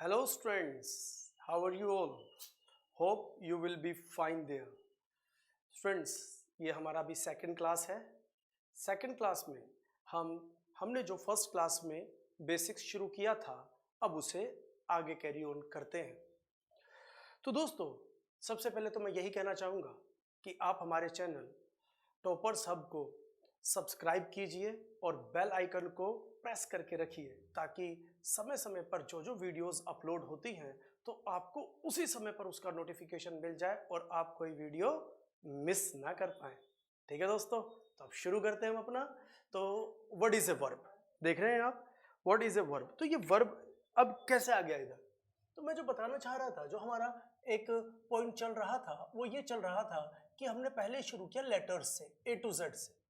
Hello students, how are you all? Hope you will be fine there. Students, ये हमारा अभी second class है। Second class में हमने जो फर्स्ट क्लास में बेसिक्स शुरू किया था, अब उसे आगे कैरी ऑन करते हैं। तो दोस्तों, सबसे पहले तो मैं यही कहना चाहूँगा कि आप हमारे चैनल टॉपर्स हब को सब्सक्राइब कीजिए और बेल आइकन को प्रेस करके रखिए ताकि समय समय पर जो जो वीडियोस अपलोड होती हैं तो आपको उसी समय पर उसका नोटिफिकेशन मिल जाए और आप कोई वीडियो मिस ना कर पाए। ठीक है दोस्तों, तो अब शुरू करते हैं हम अपना। तो व्हाट इज ए वर्ब, देख रहे हैं आप, व्हाट इज ए वर्ब। तो ये वर्ब अब कैसे आ गया इधर, तो मैं जो बताना चाह रहा था, जो हमारा एक पॉइंट चल रहा था वो ये चल रहा था कि हमने पहले शुरू किया लेटर्स से, ए टू जेड से।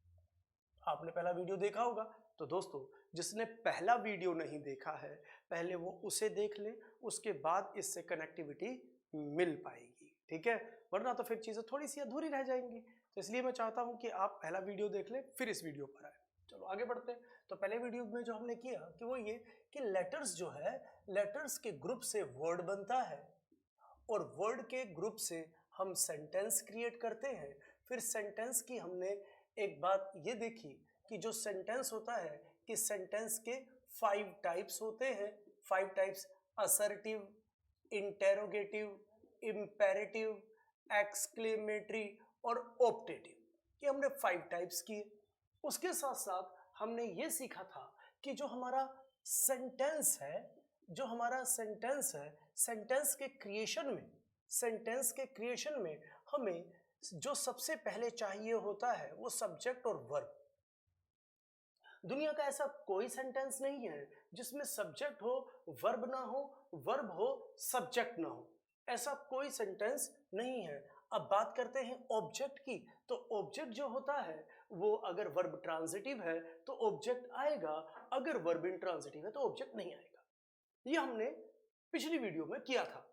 आपने पहला वीडियो देखा होगा, तो दोस्तों जिसने पहला वीडियो नहीं देखा है पहले वो उसे देख लें, उसके बाद इससे कनेक्टिविटी मिल पाएगी। ठीक है, वरना तो फिर चीज़ें थोड़ी सी अधूरी रह जाएंगी। तो इसलिए मैं चाहता हूं कि आप पहला वीडियो देख लें फिर इस वीडियो पर आए। चलो आगे बढ़ते हैं। तो पहले वीडियो में जो हमने किया कि वो ये कि लेटर्स जो है, लेटर्स के ग्रुप से वर्ड बनता है और वर्ड के ग्रुप से हम सेंटेंस क्रिएट करते हैं। फिर सेंटेंस की हमने एक बात ये देखी कि जो सेंटेंस होता है कि सेंटेंस के 5 टाइप्स होते हैं। 5 types: assertive, interrogative, imperative, exclamatory और ऑप्टेटिव। ये हमने 5 टाइप्स किए। उसके साथ साथ हमने ये सीखा था कि जो हमारा सेंटेंस है, सेंटेंस के क्रिएशन में हमें जो सबसे पहले चाहिए होता है वो सब्जेक्ट और वर्ब। दुनिया का ऐसा कोई सेंटेंस नहीं है जिसमें सब्जेक्ट हो वर्ब ना हो, वर्ब हो सब्जेक्ट ना हो। ऐसा कोई सेंटेंस नहीं है। अब बात करते हैं ऑब्जेक्ट की। तो ऑब्जेक्ट जो होता है वो अगर वर्ब ट्रांजिटिव है तो ऑब्जेक्ट आएगा, अगर वर्ब इंट्रांजिटिव है तो ऑब्जेक्ट नहीं आएगा। ये हमने पिछली वीडियो में किया था।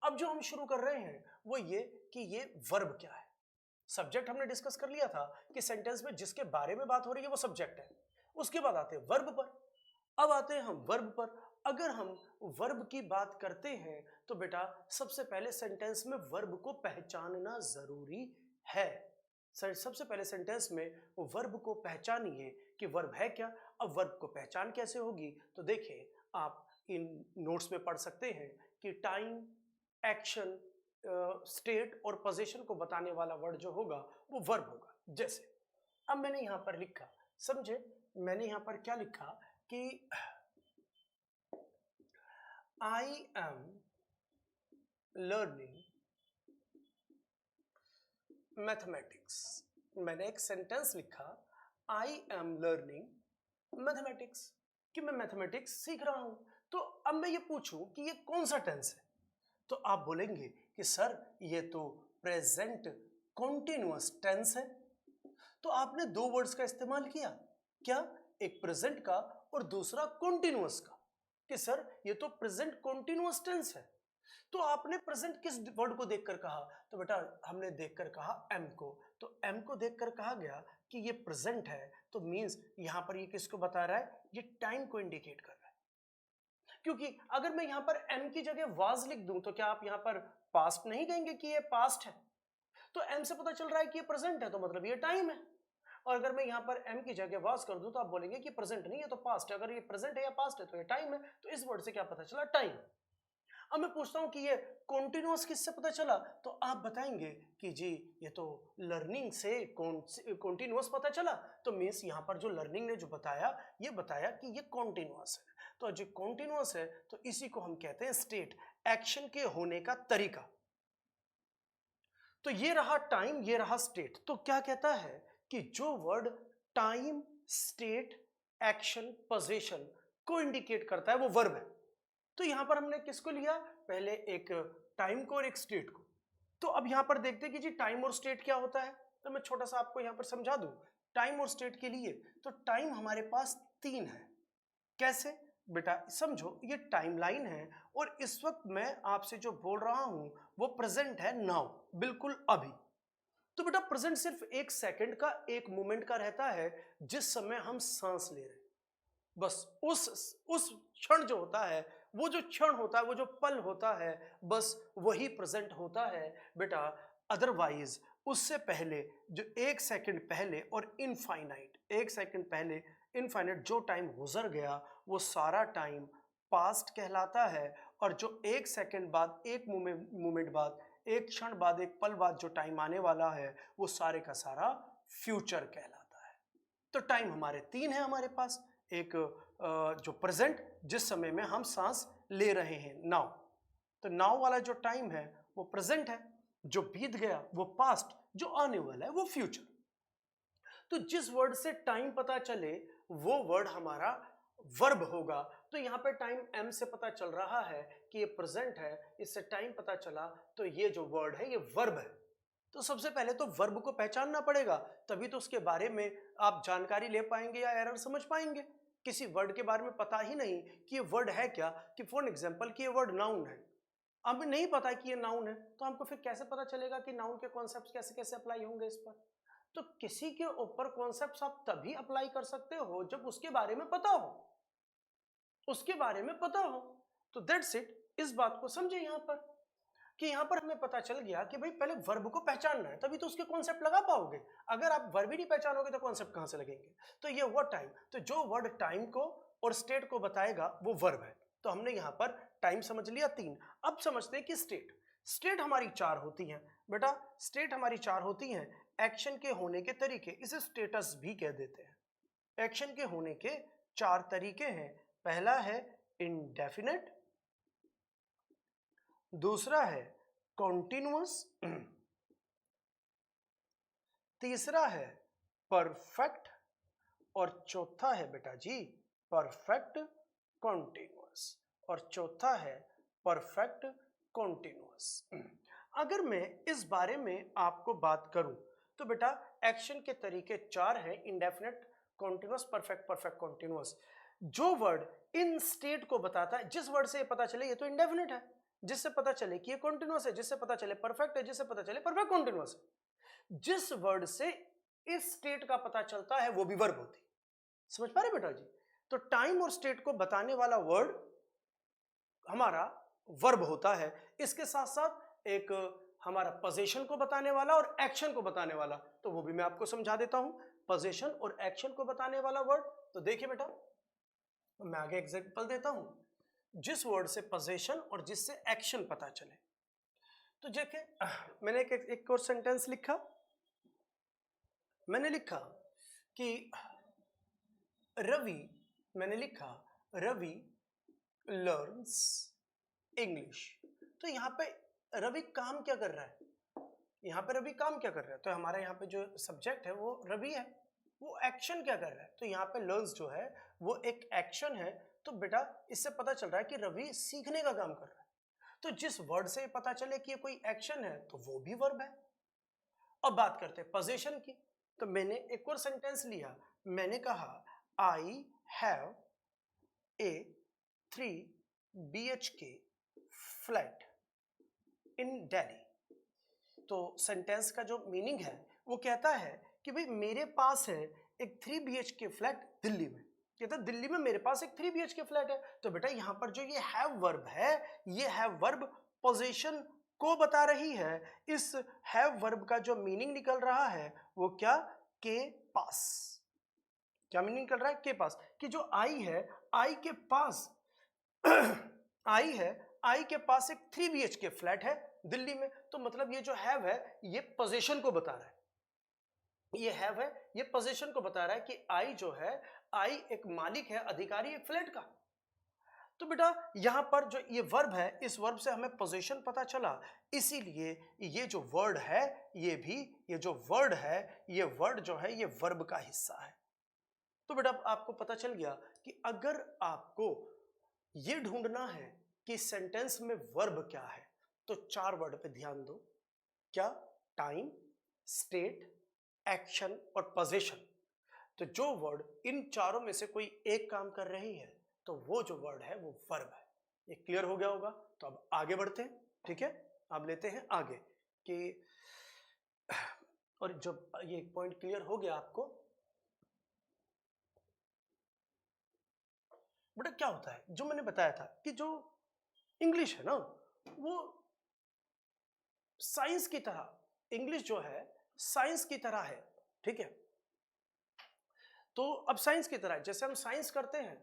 अब जो हम शुरू कर रहे हैं वो ये कि ये वर्ब क्या है। सब्जेक्ट हमने डिस्कस कर लिया था कि सेंटेंस में जिसके बारे में बात हो रही है वो सब्जेक्ट है। उसके बाद आते हैं वर्ब पर। अब आते हैं हम वर्ब पर। अगर हम वर्ब की बात करते हैं तो बेटा सबसे पहले सेंटेंस में वर्ब को पहचानना जरूरी है। सबसे पहले सेंटेंस में वर्ब को पहचानिए कि वर्ब है क्या। अब वर्ब को पहचान कैसे होगी, तो देखिए आप इन नोट्स में पढ़ सकते हैं कि टाइम, एक्शन, स्टेट और पोजीशन को बताने वाला वर्ड जो होगा वो वर्ब होगा। जैसे अब मैंने यहां पर लिखा, समझे, मैंने यहां पर क्या लिखा कि आई एम लर्निंग मैथमेटिक्स। मैंने एक सेंटेंस लिखा, आई एम लर्निंग मैथमेटिक्स, कि मैं मैथमेटिक्स सीख रहा हूं। तो अब मैं ये पूछूं कि ये कौन सा टेंस है, तो आप बोलेंगे कि सर ये तो प्रेजेंट कॉन्टिन्यूअस टेंस है। तो आपने 2 वर्ड्स का इस्तेमाल किया, क्या, एक प्रेजेंट का और दूसरा कॉन्टिन्यूअस का, कि सर ये तो प्रेजेंट कॉन्टिन्यूअस टेंस है। तो आपने प्रेजेंट किस वर्ड को देखकर कहा, तो बेटा हमने देखकर कहा एम को। तो एम को देखकर कहा गया कि ये प्रेजेंट है, तो मींस यहां पर ये किसको बता रहा है, ये टाइम को इंडिकेट कर रहा है। क्योंकि अगर मैं यहां पर एम की जगह वाज लिख दूं तो क्या आप यहां पर पास्ट नहीं कहेंगे कि ये पास्ट है। तो एम से पता चल रहा है कि ये प्रेजेंट है, तो मतलब ये टाइम है। और अगर मैं यहां पर एम की जगह वाज कर दूं तो आप बोलेंगे कि प्रेजेंट नहीं है तो पास्ट है। अगर ये प्रेजेंट है या पास्ट है तो ये टाइम है। तो इस वर्ड से क्या पता चला, टाइम। अब मैं पूछता हूं कि ये कॉन्टिन्यूअस किससे पता चला, तो आप बताएंगे कि जी ये तो लर्निंग से कॉन्टिन्यूअस पता चला। तो मींस यहां पर जो लर्निंग ने जो बताया, ये बताया कि ये कॉन्टिन्यूअस है। तो जो कॉन्टिन्यूअस है तो इसी को हम कहते हैं स्टेट, एक्शन के होने का तरीका। तो ये रहा टाइम, ये रहा स्टेट। तो क्या कहता है कि जो word time, state, action, position को इंडिकेट करता है वो वर्ब है। तो यहां पर हमने किसको लिया, पहले एक टाइम को और एक स्टेट को। तो अब यहां पर देखते हैं कि जी टाइम और स्टेट क्या होता है। तो मैं छोटा सा आपको यहां पर समझा दूं टाइम और स्टेट के लिए। तो टाइम हमारे पास 3 है। कैसे बेटा, समझो ये टाइमलाइन है और इस वक्त मैं आपसे जो बोल रहा हूं वो प्रेजेंट है, नाउ, बिल्कुल अभी। तो बेटा प्रेजेंट सिर्फ 1 सेकंड का, 1 मोमेंट का रहता है जिस समय हम सांस ले रहे हैं। बस उस क्षण जो होता है, वो जो क्षण होता है, वो जो पल होता है, बस वही प्रेजेंट होता है बेटा। अदरवाइज उससे पहले जो एक सेकंड पहले और इनफाइनाइट, एक सेकंड पहले इनफाइनाइट जो टाइम गुजर गया वो सारा टाइम पास्ट कहलाता है। और जो एक सेकंड बाद, एक मोमेंट बाद, एक क्षण बाद, एक पल बाद जो टाइम आने वाला है वो सारे का सारा फ्यूचर कहलाता है। तो टाइम हमारे तीन है हमारे पास। एक जो प्रेजेंट, जिस समय में हम सांस ले रहे हैं, नाउ, तो नाउ वाला जो टाइम है वो प्रेजेंट है, जो बीत गया वो पास्ट, जो आने वाला है वो फ्यूचर। तो जिस वर्ड से टाइम पता चले वो वर्ड हमारा वर्ब होगा। तो यहाँ पे टाइम एम से पता चल रहा है कि ये प्रेजेंट है, इससे टाइम पता चला, तो ये जो वर्ड है ये वर्ब है। तो सबसे पहले तो वर्ब को पहचानना पड़ेगा, तभी तो उसके बारे में आप जानकारी ले पाएंगे या एरर समझ पाएंगे। किसी वर्ड के बारे में पता ही नहीं कि ये वर्ड है क्या, कि फॉर एग्जांपल कि ये वर्ड नाउन है, हमें नहीं पता कि ये नाउन है, तो हमको फिर कैसे पता चलेगा कि नाउन के कॉन्सेप्ट कैसे कैसे अप्लाई होंगे इस पर। तो किसी के ऊपर कॉन्सेप्ट्स आप तभी अप्लाई कर सकते हो जब उसके बारे में पता हो, उसके बारे में पता हो। तो दैट्स इट, इस बात को समझे यहाँ पर, कि यहाँ पर हमें पता चल गया कि भाई पहले वर्ब को पहचानना है, तभी तो उसके कॉन्सेप्ट लगा पाओगे। अगर आप वर्ब ही नहीं पहचानोगे तो कॉन्सेप्ट कहाँ से लगेंगे। तो ये हुआ टाइम। तो जो वर्ड टाइम को और स्टेट को बताएगा वो वर्ब है। तो हमने यहाँ पर टाइम समझ लिया तीन। अब समझते हैं कि स्टेट। स्टेट हमारी चार होती हैं बेटा, स्टेट हमारी चार होती हैं। एक्शन के होने के तरीके, इसे स्टेटस भी कह देते हैं। एक्शन के होने के चार तरीके हैं। पहला है इंडेफिनेट, दूसरा है कॉन्टिन्यूअस, तीसरा है परफेक्ट, और चौथा है बेटा जी परफेक्ट कॉन्टिन्यूअस, और चौथा है परफेक्ट कॉन्टिन्यूअस। अगर मैं इस बारे में आपको बात करूं तो बेटा एक्शन के तरीके चार हैं, indefinite, continuous, perfect, perfect continuous. जो वर्ड इन स्टेट को बताता है, जिस वर्ड से ये पता चले ये तो इंडेफिनेट है, जिससे पता चले कि ये कॉन्टिन्यूअस है, जिससे पता चले परफेक्ट है, जिससे पता चले परफेक्ट कॉन्टिन्यूअस है। जिस वर्ड से इस स्टेट का पता चलता है वो भी वर्ब होती है। समझ पा रहे बेटा जी। तो टाइम और स्टेट को बताने वाला वर्ड हमारा वर्ब होता है। इसके साथ साथ एक हमारा पोजीशन को बताने वाला और एक्शन को बताने वाला, तो वो भी मैं आपको समझा देता हूं। पोजीशन और एक्शन को बताने वाला वर्ड, तो देखिए बेटा मैं आगे एग्जांपल देता हूं। जिस वर्ड से पोजीशन और जिससे एक्शन पता चले, तो देखिए मैंने एक और सेंटेंस लिखा। मैंने लिखा कि रवि, मैंने लिखा रवि लर्न्स इंग्लिश। तो यहाँ पे रवि काम क्या कर रहा है, यहाँ पे रवि काम क्या कर रहा है, तो हमारे यहाँ पे जो सब्जेक्ट है वो रवि है। वो एक्शन क्या कर रहा है, तो यहाँ पे लर्न्स जो है वो एक एक्शन है। तो बेटा इससे पता चल रहा है कि रवि सीखने का काम कर रहा है। तो जिस वर्ड से पता चले कि ये कोई एक्शन है तो वो भी वर्ब है। अब बात करते हैं पोजीशन की। तो मैंने एक और सेंटेंस लिया, मैंने कहा I have a 3 BHK flat in Delhi. तो सेंटेंस का जो मीनिंग है वो कहता है कि भाई मेरे पास है एक 3 BHK फ्लैट दिल्ली में। कहता है दिल्ली में मेरे पास एक 3 BHK फ्लैट है। तो बेटा यहाँ पर जो ये हैव वर्ब है, ये हैव वर्ब पोजीशन को बता रही है। इस हैव वर्ब का जो मीनिंग निकल रहा है वो क्या, के पास। क्या मीनिंग निकल रहा है, के पास, कि जो आई है, आई के पास आई है, आई के पास एक 3 BHK फ्लैट है दिल्ली में। तो मतलब ये जो हैव है ये पोजीशन को बता रहा है, ये हैव है ये पोजीशन को बता रहा है कि आई जो है, आई एक मालिक है, अधिकारी एक फ्लैट का। तो बेटा यहां पर जो ये वर्ब है, इस वर्ब से हमें पोजीशन पता चला, इसीलिए ये जो वर्ड है ये भी, ये जो वर्ड है ये वर्ड जो है ये वर्ब का हिस्सा है। तो बेटा आपको पता चल गया कि अगर आपको ये ढूंढना है कि सेंटेंस में वर्ब क्या है, तो चार वर्ड पे ध्यान दो। क्या, टाइम, स्टेट, एक्शन और पोजीशन। तो जो वर्ड इन चारों में से कोई एक काम कर रही है तो वो जो वर्ड है वो वर्ब है। ये क्लियर हो गया होगा। तो अब आगे बढ़ते हैं, ठीक है। अब लेते हैं आगे कि, और जब ये पॉइंट क्लियर हो गया आपको बेटा क्या होता है, जो मैंने बताया था कि जो इंग्लिश है ना वो साइंस की तरह, इंग्लिश जो है साइंस की तरह है, ठीक है। तो अब साइंस की तरह है, जैसे हम साइंस करते हैं,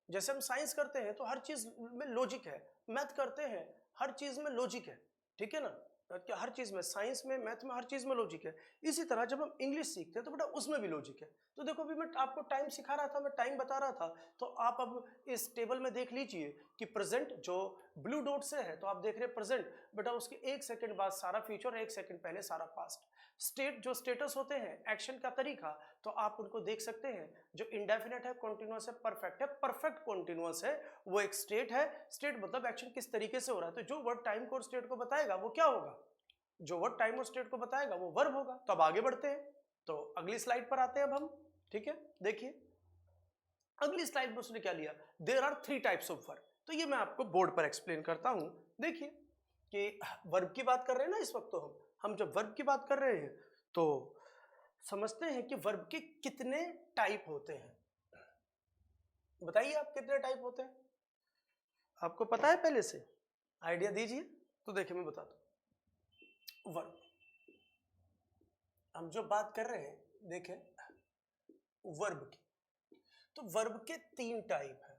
जैसे हम साइंस करते हैं तो हर चीज में लॉजिक है, मैथ करते हैं हर चीज में लॉजिक है, ठीक है ना। क्या हर चीज में, साइंस में, मैथ में, हर चीज में लॉजिक है। इसी तरह जब हम इंग्लिश सीखते हैं तो बेटा उसमें भी लॉजिक है। तो देखो अभी मैं आपको टाइम सिखा रहा था, मैं टाइम बता रहा था, तो आप अब इस टेबल में देख लीजिए कि प्रेजेंट जो ब्लू डॉट से है तो आप देख रहे हैं प्रेजेंट, बेटा उसके 1 सेकंड बाद सारा फ्यूचर, 1 सेकंड पहले सारा पास्ट। स्टेट जो स्टेटस होते हैं, एक्शन का तरीका, तो आप उनको देख सकते हैं। जो इंडेफिनेट है, कॉन्टिन्यूअस है, परफेक्ट है, परफेक्ट कॉन्टिन्यूअस है, वो एक स्टेट है। स्टेट मतलब एक्शन किस तरीके से हो रहा है। तो जो वर्ड टाइम को और स्टेट को बताएगा वो क्या होगा, जो वर्ड टाइम और स्टेट को बताएगा वो वर्ब होगा। तो अब आगे बढ़ते हैं, तो अगली स्लाइड पर आते हैं अब हम, ठीक है। देखिए अगली स्लाइड में उसने क्या लिया, there are 3 types of verb. तो ये मैं आपको बोर्ड पर एक्सप्लेन करता हूं। देखिए कि वर्ब की बात कर रहे हैं ना इस वक्त, तो हम जब वर्ब की बात कर रहे हैं तो समझते हैं कि वर्ब के कितने टाइप होते हैं। बताइए आप कितने टाइप होते हैं, आपको पता है पहले से, आइडिया दीजिए। तो देखिए मैं बताता हूं, वर्ब हम जो बात कर रहे हैं, देखें वर्ब की, तो वर्ब के 3 टाइप है।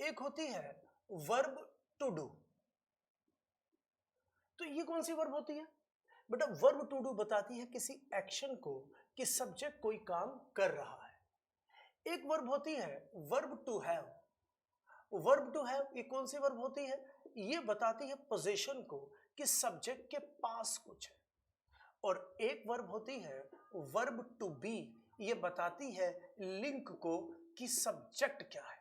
एक होती है वर्ब टू डू। तो ये कौन सी वर्ब होती है बेटा, वर्ब टू डू बताती है किसी एक्शन को कि सब्जेक्ट कोई काम कर रहा है। एक वर्ब होती है verb to have. Verb to have ये कौन सी वर्ब होती है, ये बताती है पोजीशन को कि सब्जेक्ट के पास कुछ है। और एक वर्ब होती है वर्ब टू बी, ये बताती है लिंक को कि सब्जेक्ट क्या है।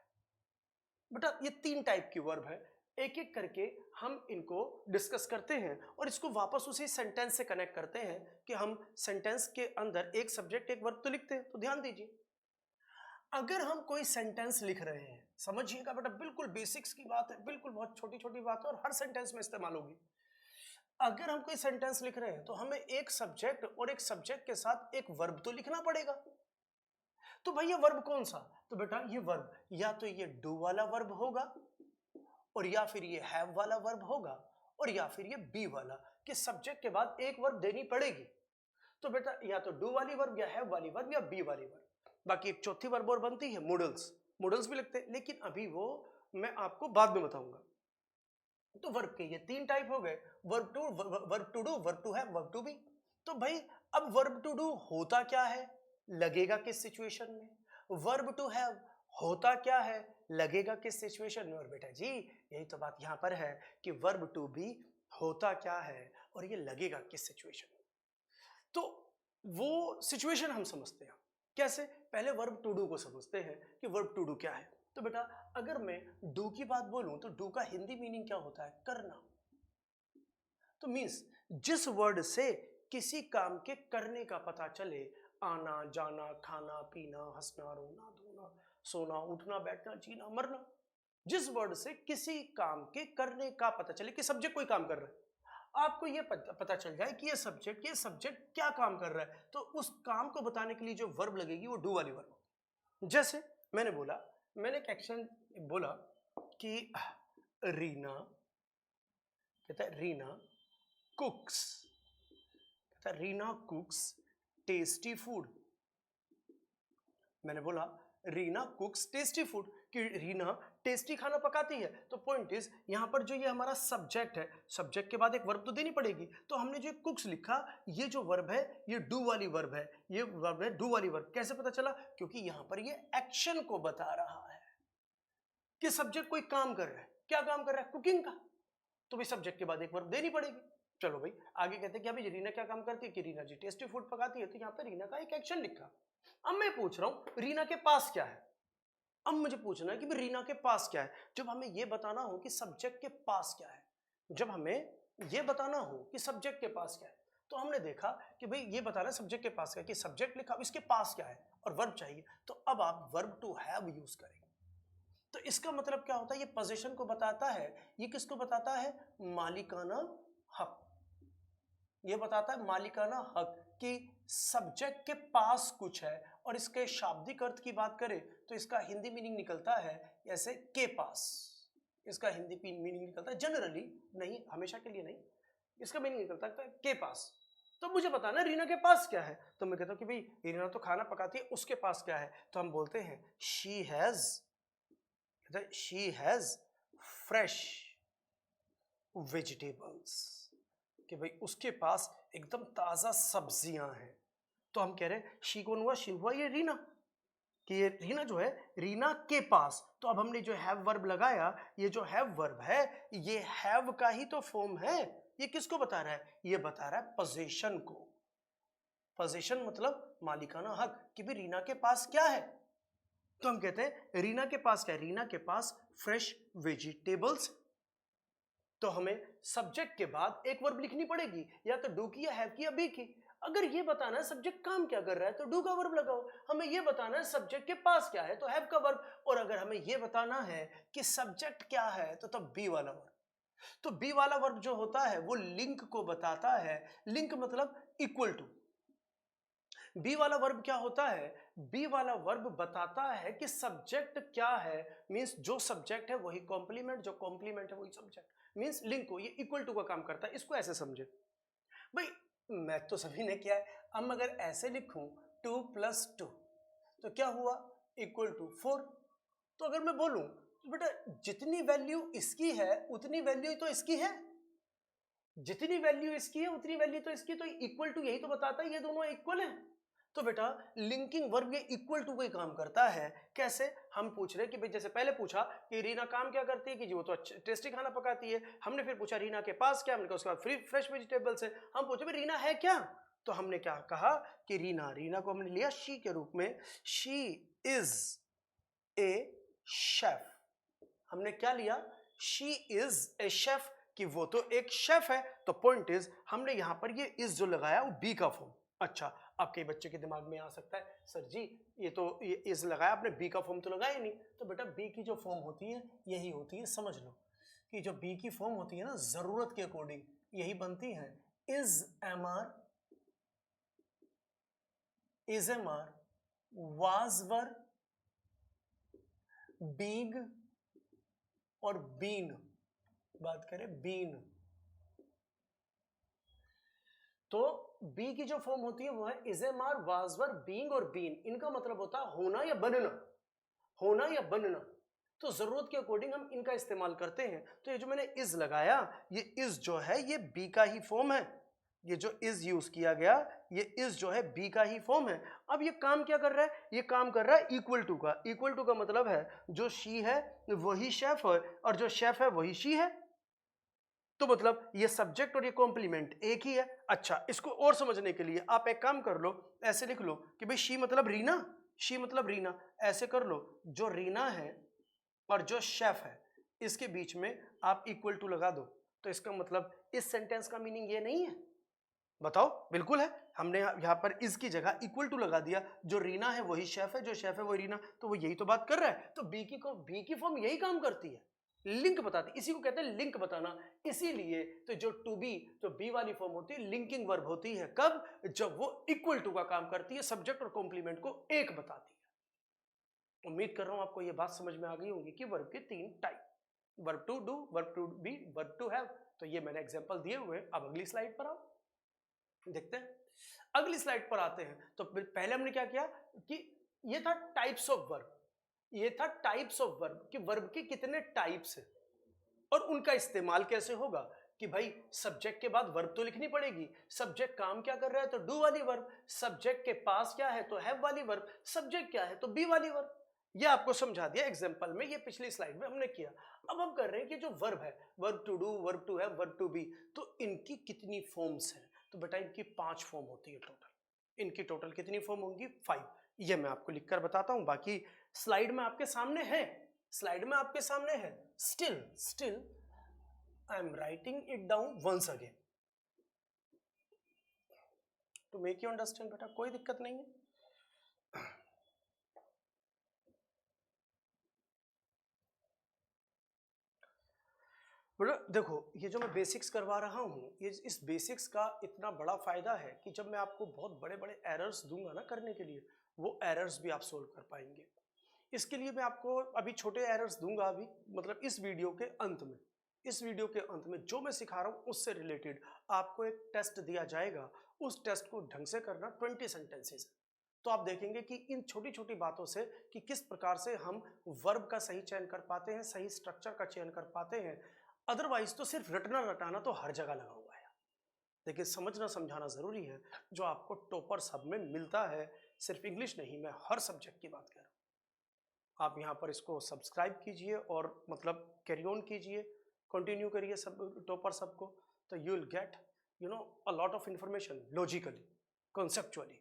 बेटा ये 3 टाइप की वर्ब है, एक एक करके हम इनको डिस्कस करते हैं और इसको वापस उसी सेंटेंस से कनेक्ट करते हैं कि हम सेंटेंस के अंदर एक सब्जेक्ट एक वर्ब तो लिखते हैं। तो ध्यान दीजिए, अगर हम कोई सेंटेंस लिख रहे हैं, समझिएगा बेटा बिल्कुल बेसिक्स की बात है, बिल्कुल बहुत छोटी छोटी बात है और हर सेंटेंस में इस्तेमाल होगी। अगर हम कोई सेंटेंस लिख रहे हैं तो हमें एक सब्जेक्ट और एक सब्जेक्ट के साथ एक वर्ब तो लिखना पड़ेगा। तो भाई ये वर्ब कौन सा, तो बेटा ये वर्ब या तो ये डू वाला वर्ब होगा, और या फिर ये हैव वाला वर्ब होगा, और या फिर ये बी वाला, कि सब्जेक्ट के बाद एक वर्ब देनी पड़ेगी। तो बेटा या तो डू वाली वर्ब, या हैव वाली वर्ब, या बी वाली वर्ब। बाकी एक चौथी वर्ब और बनती है मॉडल्स, मॉडल्स भी लिखते हैं, लेकिन अभी वो मैं आपको बाद में बताऊंगा। तो वर्ब के ये 3 टाइप हो गए, verb to do, verb to have, verb to be. तो भाई अब वर्ब टू डू होता क्या है, लगेगा किस सिचुएशन में, वर्ब टू हैव होता क्या है, लगेगा किस सिचुएशन में, और बेटा जी यही तो बात यहां पर है कि वर्ब टू बी होता क्या है और ये लगेगा किस सिचुएशन में। तो वो सिचुएशन हम समझते हैं कैसे, पहले वर्ब टू डू को समझते हैं कि वर्ब टू डू क्या है। तो बेटा अगर मैं डू की बात बोलूं तो डू का हिंदी मीनिंग क्या होता है, करना। तो मीन्स जिस वर्ड से किसी काम के करने का पता चले, आना जाना, खाना पीना, हंसना रोना धोना, सोना उठना बैठना जीना मरना, जिस वर्ड से किसी काम के करने का पता चले कि सब्जेक्ट कोई काम कर रहा है, आपको ये पता चल जाए कि ये सब्जेक्ट क्या काम कर रहा है, तो उस काम को बताने के लिए जो वर्ब लगेगी वो डू वाली वर्ब होगी। जैसे मैंने बोला, मैंने एक एक्शन बोला कि रीना, कहता है रीना कुक्स, कहता है रीना कुक्स टेस्टी फूड। मैंने बोला रीना कुक्स टेस्टी फूड, कि रीना टेस्टी खाना पकाती है। तो पॉइंट इज यहां पर जो ये हमारा सब्जेक्ट है, सब्जेक्ट के बाद एक वर्ब तो देनी पड़ेगी। तो हमने जो कुक्स लिखा, ये जो वर्ब है ये डू वाली वर्ब है, ये वर्ब है डू वाली वर्ब। कैसे पता चला, क्योंकि यहां पर ये एक्शन को बता रहा है कि सब्जेक्ट कोई काम कर रहा है। क्या काम कर रहा है, कुकिंग का, तो भाई सब्जेक्ट के बाद एक वर्ब देनी पड़ेगी। चलो भाई आगे कहते हैं कि अभी रीना क्या काम करती है, कि रीना जी टेस्टी फूड पकाती है। तो यहाँ पे रीना का एक एक्शन लिखा। अब मैं पूछ रहा हूं रीना के पास क्या है, अब मुझे पूछना है कि रीना के पास क्या है। जब हमें यह बताना हो कि सब्जेक्ट के पास क्या है, जब हमें यह बताना हो कि सब्जेक्ट के पास क्या है, तो हमने देखा कि भाई ये बताना है सब्जेक्ट के पास क्या है, कि सब्जेक्ट लिखा, इसके पास क्या है और वर्ब चाहिए। तो अब आप वर्ब टू हैव यूज करेंगे। तो इसका मतलब क्या होता है, ये पोजीशन को बताता है। ये किसको बताता है, मालिकाना हक। ये बताता है मालिकाना हक कि सब्जेक्ट के पास कुछ है और इसके शाब्दिक अर्थ की बात करें तो इसका हिंदी मीनिंग निकलता है ऐसे के पास, इसका हिंदी मीनिंग निकलता है जनरली, नहीं हमेशा के लिए नहीं, इसका मीनिंग निकलता है के पास। तो मुझे बताना रीना के पास क्या है, तो मैं कहता हूँ कि भाई रीना तो खाना पकाती है, उसके पास क्या है, तो हम बोलते हैं शी हैज फ्रेश वेजिटेबल्स, कि भाई उसके पास एकदम ताजा सब्जियां हैं। तो हम कह रहे हैं शी कौन हुआ, शी हुआ ये रीना, कि ये रीना जो है रीना के पास। तो अब हमने जो हैव वर्ब लगाया, ये जो हैव वर्ब है ये हैव का ही तो फॉर्म है। ये किसको बता रहा है, ये बता रहा है पोजीशन को। पोजीशन मतलब मालिकाना हक, कि भाई रीना के पास क्या है, तो हम कहते हैं रीना के पास क्या है, रीना के पास फ्रेश वेजिटेबल्स। तो हमें सब्जेक्ट के बाद एक वर्ब लिखनी पड़ेगी, या तो डू की, या हैव की, या बी की। अगर ये बताना है सब्जेक्ट काम क्या कर रहा है तो डू का वर्ब लगाओ, हमें ये बताना है सब्जेक्ट के पास क्या है तो हैव का वर्ब, और अगर हमें ये बताना है कि सब्जेक्ट क्या है तो तब बी वाला वर्ब। तो बी वाला वर्ब जो होता है वो लिंक को बताता है, लिंक मतलब इक्वल टू। बी वाला वर्ब क्या होता है, बी वाला वर्ब बताता है कि सब्जेक्ट क्या है, मींस जो सब्जेक्ट है वही कॉम्प्लीमेंट, जो कॉम्प्लीमेंट है वही सब्जेक्ट, मींस लिंक को, ये इक्वल टू का काम करता है। इसको ऐसे समझे भाई, मैथ तो सभी ने किया है। अब अगर ऐसे लिखूं 2 + 2 तो क्या हुआ, इक्वल टू 4। तो अगर मैं बोलूं तो बेटा जितनी वैल्यू इसकी है उतनी वैल्यू तो इसकी है, जितनी वैल्यू इसकी है उतनी वैल्यू तो इसकी, तो इक्वल टू यही तो बताता है ये दोनों इक्वल है। तो बेटा लिंकिंग वर्ब ये इक्वल टू का ही काम करता है। कैसे, हम पूछ रहे कि भाई जैसे पहले पूछा कि रीना काम क्या करती है, कि जी वो तो टेस्टी खाना पकाती है। हमने फिर पूछा रीना के पास क्या, हमने कहा उसके बाद फ्रेश वेजिटेबल्स है। हम पूछे भाई रीना है क्या, तो हमने क्या कहा कि रीना को हमने लिया शी के रूप में, शी इज ए शेफ। हमने क्या लिया, शी इज ए शेफ, कि वो तो एक शेफ है। तो पॉइंट इज हमने यहां पर ये इज जो लगाया वो बी का फॉर्म। अच्छा, अब कई बच्चे के दिमाग में आ सकता है सर जी ये तो ये इज लगाया आपने, बी का फॉर्म तो लगाया नहीं। तो बेटा बी की जो फॉर्म होती है यही होती है, समझ लो कि जो बी की फॉर्म होती है ना जरूरत के अकॉर्डिंग यही बनती है। Is am are, was were, being और बीन। बात करें बीन तो बी की जो फॉर्म होती है वो है is am are, was were, being और बीन। इनका मतलब होता है होना या बनना, होना या बनना। तो जरूरत के अकॉर्डिंग हम इनका इस्तेमाल करते हैं। तो ये जो मैंने इज लगाया, ये इज जो है ये बी का ही फॉर्म है। ये जो इज यूज किया गया ये इज जो है बी का ही फॉर्म है। अब ये काम क्या कर रहा है, ये काम कर रहा है इक्वल टू का। इक्वल टू का मतलब है जो शी है वही शेफ है, और जो शेफ है वही शी है। तो मतलब ये सब्जेक्ट और ये कॉम्प्लीमेंट एक ही है। अच्छा, इसको और समझने के लिए आप एक काम कर लो, ऐसे लिख लो कि भाई शी मतलब रीना, शी मतलब रीना। ऐसे कर लो, जो रीना है और जो शेफ है इसके बीच में आप इक्वल टू लगा दो। तो इसका मतलब इस सेंटेंस का मीनिंग ये नहीं है, बताओ। बिल्कुल है, हमने यहाँ पर इस की जगह इक्वल टू लगा दिया। जो रीना है वही शेफ है, जो शेफ है वही रीना, तो वो यही तो बात कर रहा है। तो बी की फॉर्म यही काम करती है, लिंक बताती, इसी को कहते हैं लिंक बताना। इसीलिए तो जो टू बी, जो बी वाली फॉर्म होती है लिंकिंग वर्ब होती है। कब, जब वो इक्वल टू का काम करती है, सब्जेक्ट और कॉम्प्लीमेंट को एक बताती है। उम्मीद कर रहा हूं आपको ये बात समझ में आ गई होगी कि वर्ब के 3 type, verb to do, verb to be, verb to have. तो ये मैंने एग्जांपल दिए हुए। अब अगली स्लाइड पर आओ, देखते हैं। अगली स्लाइड पर आते हैं। तो पहले हमने क्या किया कि ये था टाइप्स ऑफ वर्ब, ये था टाइप्स ऑफ वर्ब कि वर्ब के कितने टाइप्स हैं और उनका इस्तेमाल कैसे होगा। कि भाई सब्जेक्ट के बाद वर्ब तो लिखनी पड़ेगी। सब्जेक्ट काम क्या कर रहा है तो डू वाली वर्ब, सब्जेक्ट के पास क्या है तो हैव वाली वर्ब, सब्जेक्ट क्या है तो बी वाली वर्ब। ये आपको समझा दिया एग्जांपल में, ये पिछली स्लाइड में हमने किया। अब हम कर रहे हैं कि जो वर्ब है, verb to do, verb to have, verb to be, तो इनकी कितनी फॉर्म्स हैं। तो बेटा इनकी 5 फॉर्म होती है टोटल। इनकी टोटल कितनी फॉर्म होंगी, 5। ये मैं आपको लिखकर बताता हूं, बाकी स्लाइड में आपके सामने है, स्लाइड में आपके सामने है। Still I am writing it down once again to make you understand. बेटा कोई दिक्कत नहीं है। बेटा देखो, ये जो मैं बेसिक्स करवा रहा हूँ, ये इस बेसिक्स का इतना बड़ा फायदा है कि जब मैं आपको बहुत बड़े बड़े एरर्स दूंगा ना करने के लिए, वो एरर्स भी आप सोल्व कर पाएंगे। इसके लिए मैं आपको अभी छोटे एरर्स दूंगा, अभी मतलब इस वीडियो के अंत में। इस वीडियो के अंत में जो मैं सिखा रहा हूँ उससे रिलेटेड आपको एक टेस्ट दिया जाएगा, उस टेस्ट को ढंग से करना, 20 सेंटेंसेस। तो आप देखेंगे कि इन छोटी छोटी बातों से कि किस प्रकार से हम वर्ब का सही चयन कर पाते हैं, सही स्ट्रक्चर का चयन कर पाते हैं। अदरवाइज तो सिर्फ रटना रटाना तो हर जगह लगा हुआ है, लेकिन समझना समझाना जरूरी है, जो आपको टॉपर सब में मिलता है। सिर्फ इंग्लिश नहीं, मैं हर सब्जेक्ट की बात कर रहा हूँ। आप यहाँ पर इसको सब्सक्राइब कीजिए और मतलब कैरी ऑन कीजिए, कंटिन्यू करिए सब टॉपर सबको, तो you will get a lot of information logically, conceptually.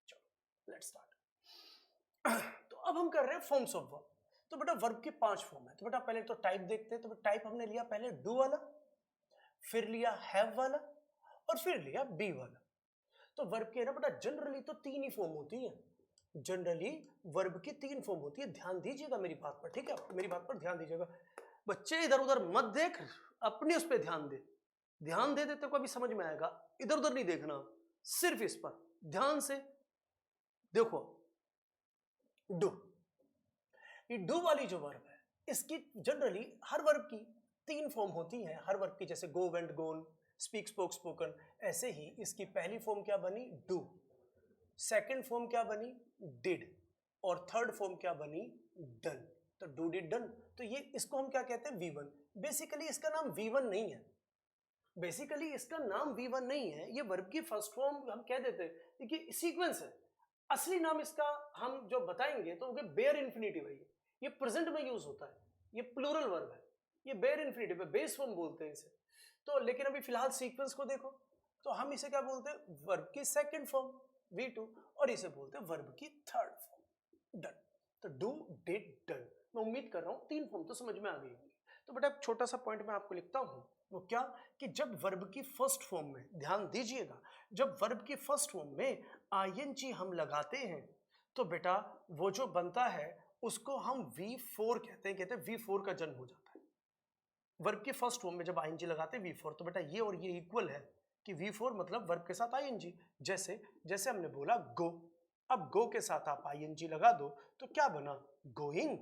चलो लेट्स स्टार्ट। तो अब हम कर रहे हैं फॉर्म्स ऑफ वर्ब। तो बेटा वर्ब के 5 फॉर्म है। तो बेटा पहले तो टाइप देखते हैं। तो टाइप हमने लिया पहले डू वाला, फिर लिया हैव वाला, और फिर लिया बी वाला। तो वर्ब के ना बेटा जनरली तो 3 ही फॉर्म होती है। जनरली वर्ब की 3 फॉर्म होती है। ध्यान दीजिएगा मेरी बात पर, ठीक है, मेरी बात पर ध्यान दीजिएगा। बच्चे इधर उधर मत देख, अपने उस पर ध्यान दे। ध्यान दे देते को अभी समझ में आएगा, इधर उधर नहीं देखना, सिर्फ इस पर ध्यान से देखो। डू, ये डू वाली जो वर्ब है, इसकी जनरली हर वर्ब की 3 फॉर्म होती है। हर वर्ब की, जैसे गो, वेंट, गोन, स्पीक, स्पोक, स्पोकन, ऐसे ही इसकी पहली फॉर्म क्या बनी? डू। सेकंड फॉर्म क्या बनी? डिड। और थर्ड फॉर्म क्या बनी? डन। तो डू, डिड, डन। तो ये इसको हम क्या कहते हैं? V1। बेसिकली इसका नाम V1 नहीं है, बेसिकली इसका नाम V1 नहीं है, ये वर्ब की फर्स्ट फॉर्म हम कह देते हैं, देखिए सीक्वेंस है। असली नाम इसका हम जो बताएंगे तो बेयर इन्फिनिटिव है। ये प्रेजेंट में यूज होता है, ये प्लूरल वर्ब है, ये बेयर इन्फिनिटिव है, बेस फॉर्म बोलते हैं इसे। तो लेकिन अभी फिलहाल सीक्वेंस को देखो, तो हम इसे क्या बोलते हैं? वर्ब की सेकंड फॉर्म V2, और इसे बोलते हैं वर्ब की थर्ड फॉर्म डन। तो डू, डिड, डन। मैं उम्मीद कर रहा हूं 3 फॉर्म तो समझ में आ गई होंगी। तो बेटा एक छोटा सा पॉइंट मैं आपको लिखता हूं, वो क्या कि जब वर्ब की फर्स्ट फॉर्म में, ध्यान दीजिएगा, जब वर्ब की फर्स्ट फॉर्म में आईएनजी हम लगाते हैं तो बेटा वो जो बनता है उसको हम V4 कहते हैं V4 का जन्म हो जाता है। वर्ब की फर्स्ट फॉर्म में जब आईएनजी लगाते हैं V4, तो बेटा ये और ये इक्वल है कि V4 मतलब वर्ब के साथ आईएनजी। जैसे जैसे हमने बोला गो, अब गो के साथ आप आईएनजी लगा दो तो क्या बना? गोइंग।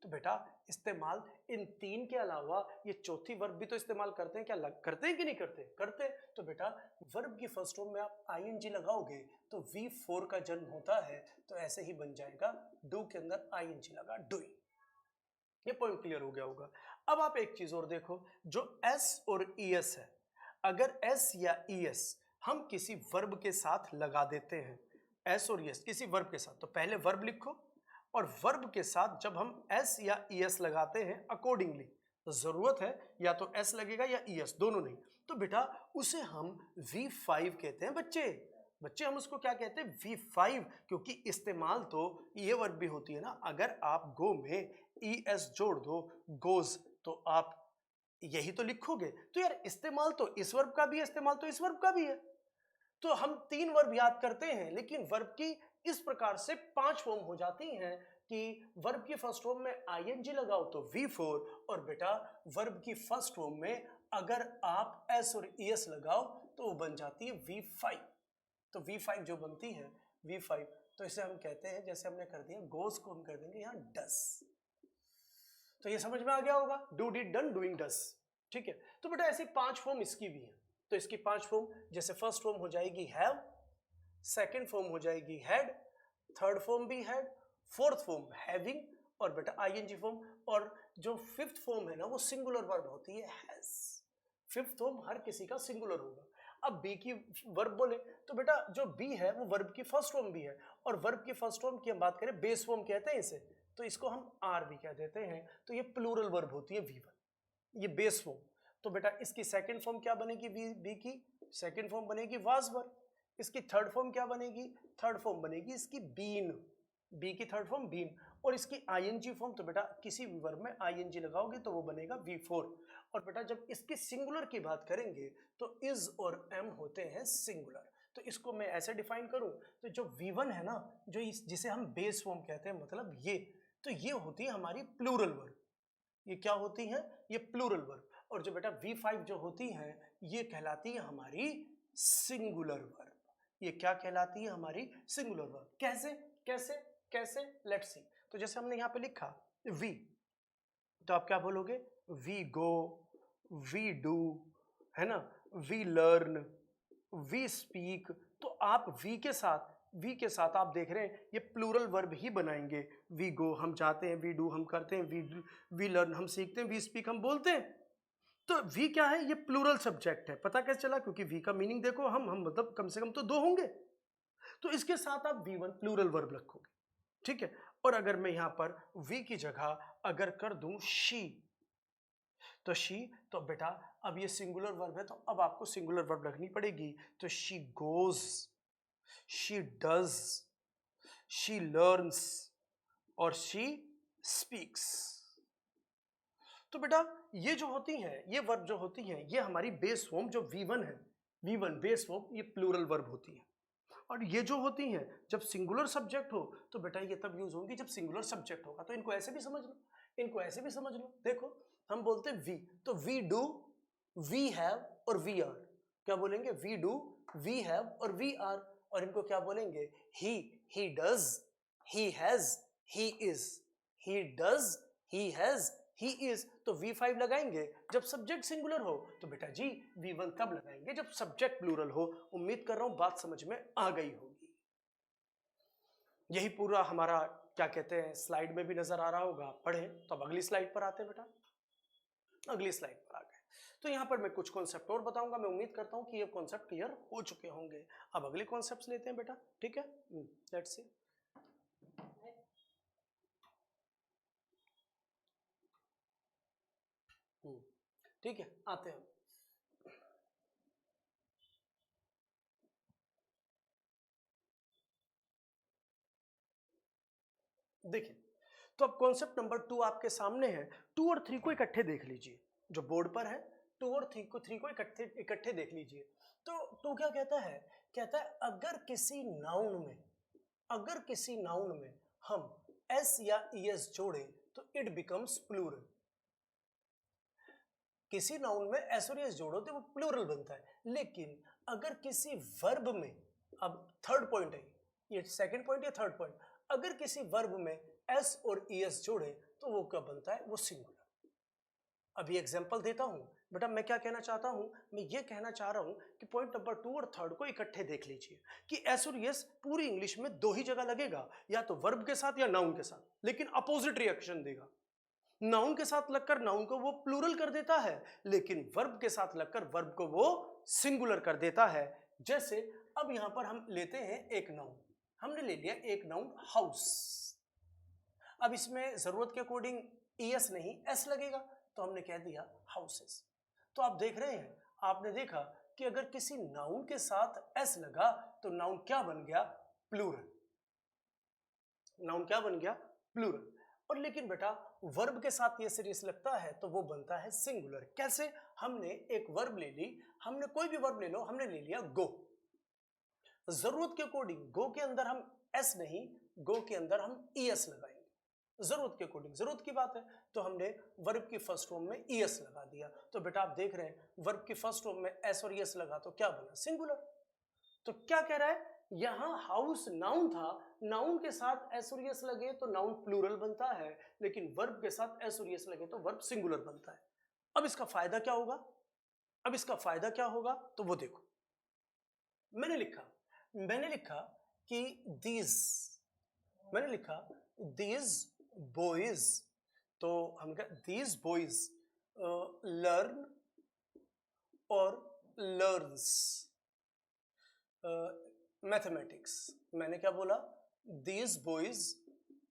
तो बेटा इस्तेमाल इन 3 के अलावा ये चौथी वर्ब भी तो इस्तेमाल करते हैं, क्या करते हैं कि नहीं करते? करते। तो बेटा वर्ब की फर्स्ट फॉर्म में आप आईएनजी लगाओगे तो V4 का जन्म होता है। तो ऐसे ही बन जाएगा, डू के अंदर आईएनजी लगा, डूइंग। ये पॉइंट क्लियर हो गया होगा। अब आप एक चीज और देखो, जो एस और ईएस है, अगर एस या ईएस हम किसी वर्ब के साथ लगा देते हैं, एस और ईएस किसी वर्ब के साथ, तो पहले वर्ब लिखो और वर्ब के साथ जब हम एस या ईएस लगाते हैं अकॉर्डिंगली, तो जरूरत है या तो एस लगेगा या ईएस, दोनों नहीं, तो बेटा उसे हम V5 कहते हैं। बच्चे हम उसको क्या कहते हैं? V5। क्योंकि इस्तेमाल तो ये वर्ब भी होती है ना, अगर आप गो में ES जोड़ दो, गोज, तो आप यही तो लिखोगे। तो यार इस्तेमाल तो इस वर्ब का भी है, इस्तेमाल तो इस वर्ब का भी है। तो हम 3 वर्ब याद करते हैं, लेकिन वर्ब की इस प्रकार से 5 फॉर्म हो जाती हैं कि वर्ब की फर्स्ट फॉर्म में आईएनजी लगाओ तो V4, और बेटा वर्ब की फर्स्ट फॉर्म में अगर आप एस और ईएस लगाओ तो वो बन जाती है V5। तो V5 जो बनती है V5, तो इसे हम कहते हैं, जैसे हमने कर दिया गोज को हम कर देंगे यहाँ डस। तो ये समझ में आ गया होगा, डू, डिड, डन, डूइंग, डस। ठीक है। तो बेटा ऐसी 5 फॉर्म इसकी भी है। तो इसकी 5 फॉर्म, जैसे फर्स्ट फॉर्म हो जाएगी हैव, सेकंड फॉर्म हो जाएगी हैड, थर्ड फॉर्म भी हैड, फोर्थ फॉर्म हैविंग, और बेटा आईएनजी फॉर्म, और जो फिफ्थ फॉर्म है ना वो सिंगुलर वर्ब होती है, हैज। फिफ्थ फॉर्म हर किसी का सिंगुलर होगा। अब बी की वर्ब बोले तो बेटा जो बी है वो वर्ब की फर्स्ट फॉर्म भी है, और वर्ब की फर्स्ट फॉर्म की हम बात करें बेस फॉर्म कहते हैं इसे, तो इसको हम आर भी कह देते हैं। तो ये प्लूरल वर्ब होती है V1, ये बेस फॉर्म। तो बेटा इसकी सेकंड फॉर्म क्या बनेगी? बी की सेकंड फॉर्म बनेगी वाज वर्ब। इसकी थर्ड फॉर्म क्या बनेगी? थर्ड फॉर्म बनेगी इसकी बीन, बी की थर्ड फॉर्म बीन। और इसकी आईएनजी फॉर्म, तो बेटा किसी भी वर्ब में आईएनजी लगाओगे तो वो बनेगा V4। और बेटा जब इसकी सिंगुलर की बात करेंगे तो इज और एम होते हैं सिंगुलर। तो इसको मैं ऐसे डिफाइन करूं तो जो V1 है ना, जो जिसे हम बेस फॉर्म कहते हैं, मतलब ये, तो ये होती है हमारी प्लूरल वर्ब। ये क्या होती है? ये प्लूरल वर्ब। और जो बेटा V5 जो होती है ये कहलाती है हमारी सिंगुलर वर्ब। ये क्या कहलाती है? हमारी सिंगुलर वर्ब। कैसे? कैसे कैसे, लेट्स सी। तो जैसे हमने यहाँ पे लिखा वी, तो आप क्या बोलोगे? वी गो, वी डू, है ना, वी लर्न, वी स्पीक। तो आप वी के साथ आप देख रहे हैं ये प्लूरल वर्ब ही बनाएंगे। वी गो हम जाते हैं, वी डू हम करते हैं, वी लर्न हम सीखते हैं, वी स्पीक हम बोलते हैं। तो वी क्या है? ये प्लूरल सब्जेक्ट है। पता कैसे चला? क्योंकि वी का मीनिंग देखो, हम मतलब कम से कम तो 2 होंगे, तो इसके साथ आप V1 प्लूरल वर्ब रखोगे, ठीक है। और अगर मैं यहां पर वी की जगह अगर कर दूं शी, तो शी, तो बेटा अब ये सिंगुलर वर्ब है, तो अब आपको सिंगुलर वर्ब रखनी पड़ेगी। तो she goes, she does, she learns और शी स्पीक्स। तो बेटा ये जो होती हैं, ये वर्ब जो होती हैं, ये हमारी बेस फॉर्म जो V1 है, V1 बेस फॉर्म, ये प्लूरल वर्ब होती है। और ये जो होती हैं जब सिंगुलर सब्जेक्ट हो, तो बेटा ये तब यूज होंगी जब सिंगुलर सब्जेक्ट होगा। तो इनको ऐसे भी समझ लो, इनको ऐसे भी समझ लो। देखो हम बोलते हैं वी, तो वी डू, वी हैव और वी आर। क्या बोलेंगे? वी डू, वी हैव और वी आर। और इनको क्या बोलेंगे? He does, he has, he is, he does, he has, he is. तो V5 लगाएंगे जब सब्जेक्ट सिंगुलर हो, तो बेटा जी V1 तब लगाएंगे जब सब्जेक्ट प्लूरल हो। उम्मीद कर रहा हूं बात समझ में आ गई होगी। यही पूरा हमारा क्या कहते हैं स्लाइड में भी नजर आ रहा होगा। पढ़े तो अब अगली स्लाइड पर आते हैं बेटा। अगली स्लाइड पर आ गए, तो यहां पर मैं कुछ कॉन्सेप्ट और बताऊंगा। मैं उम्मीद करता हूं कि ये कॉन्सेप्ट क्लियर हो चुके होंगे। अब अगले कॉन्सेप्ट्स लेते हैं बेटा, ठीक है। Let's see. ठीक है, आते हैं। देखिए, तो अब कॉन्सेप्ट नंबर 2 आपके सामने है। 2 और 3 को इकट्ठे देख लीजिए, जो बोर्ड पर है। 2 और 3 को इकट्ठे देख लीजिए। तो 2 क्या कहता है? कहता है अगर किसी नाउन में हम एस या ईएस जोड़े तो इट बिकम्स प्लूरल। किसी नाउन में एस और ईएस जोड़ो तो वो प्लूरल बनता है। लेकिन अगर किसी वर्ब में, अब थर्ड पॉइंट है ये, सेकंड पॉइंट या थर्ड पॉइंट, अगर किसी वर्ब में एस और ईएस जोड़े तो वो क्या बनता है? वो सिंगुलर। अभी एग्जांपल देता हूं बेटा। मैं क्या कहना चाहता हूं? मैं ये कहना चाह रहा हूं कि पॉइंट नंबर 2 और 3 को इकट्ठे देख लीजिए कि एस और यस पूरी इंग्लिश में 2 ही जगह लगेगा, या तो वर्ब के साथ या नाउन के साथ, लेकिन अपोजिट रिएक्शन देगा। नाउन के साथ लगकर नाउन को वो प्लूरल कर देता है, लेकिन वर्ब के साथ लगकर वर्ब को वो सिंगुलर कर देता है। जैसे अब यहां पर हम लेते हैं एक नाउन, हमने ले लिया एक नाउन हाउस। अब इसमें जरूरत के अकॉर्डिंग ईएस नहीं एस लगेगा, तो हमने कह दिया हाउसेस। तो आप देख रहे हैं, आपने देखा कि अगर किसी नाउन के साथ एस लगा तो नाउन क्या बन गया? प्लूरल। नाउन क्या बन गया? प्लूरल। और लेकिन बेटा वर्ब के साथ ये सीरीज लगता है तो वो बनता है सिंगुलर। कैसे? हमने एक वर्ब ले ली, हमने कोई भी वर्ब ले लो, हमने ले लिया गो। जरूरत के अकॉर्डिंग गो के अंदर हम एस नहीं, गो के अंदर हम ईएस लगाएंगे। जरूरत के अकॉर्डिंग, जरूरत की बात है तो हमने वर्ब की फर्स्ट फॉर्म में ईएस लगा दिया। तो बेटा आप देख रहे हैं वर्ब की फर्स्ट फॉर्म में एस और ईएस लगा तो क्या बना? सिंगुलर। तो क्या कह रहा है? यहां हाउस नाउन था, नाउन के साथ एस और ईएस लगे तो नाउन प्लूरल बनता है, लेकिन वर्ब के साथ एस और ईएस लगे तो वर्ब सिंगुलर बनता है। अब इसका फायदा क्या होगा? अब इसका फायदा क्या होगा तो वो देखो। मैंने लिखा कि दीज, मैंने लिखा दीज बॉयज, तो हम क्या, दीज बॉयज लर्न और लर्न्स मैथमेटिक्स। मैंने क्या बोला? दीज बॉयज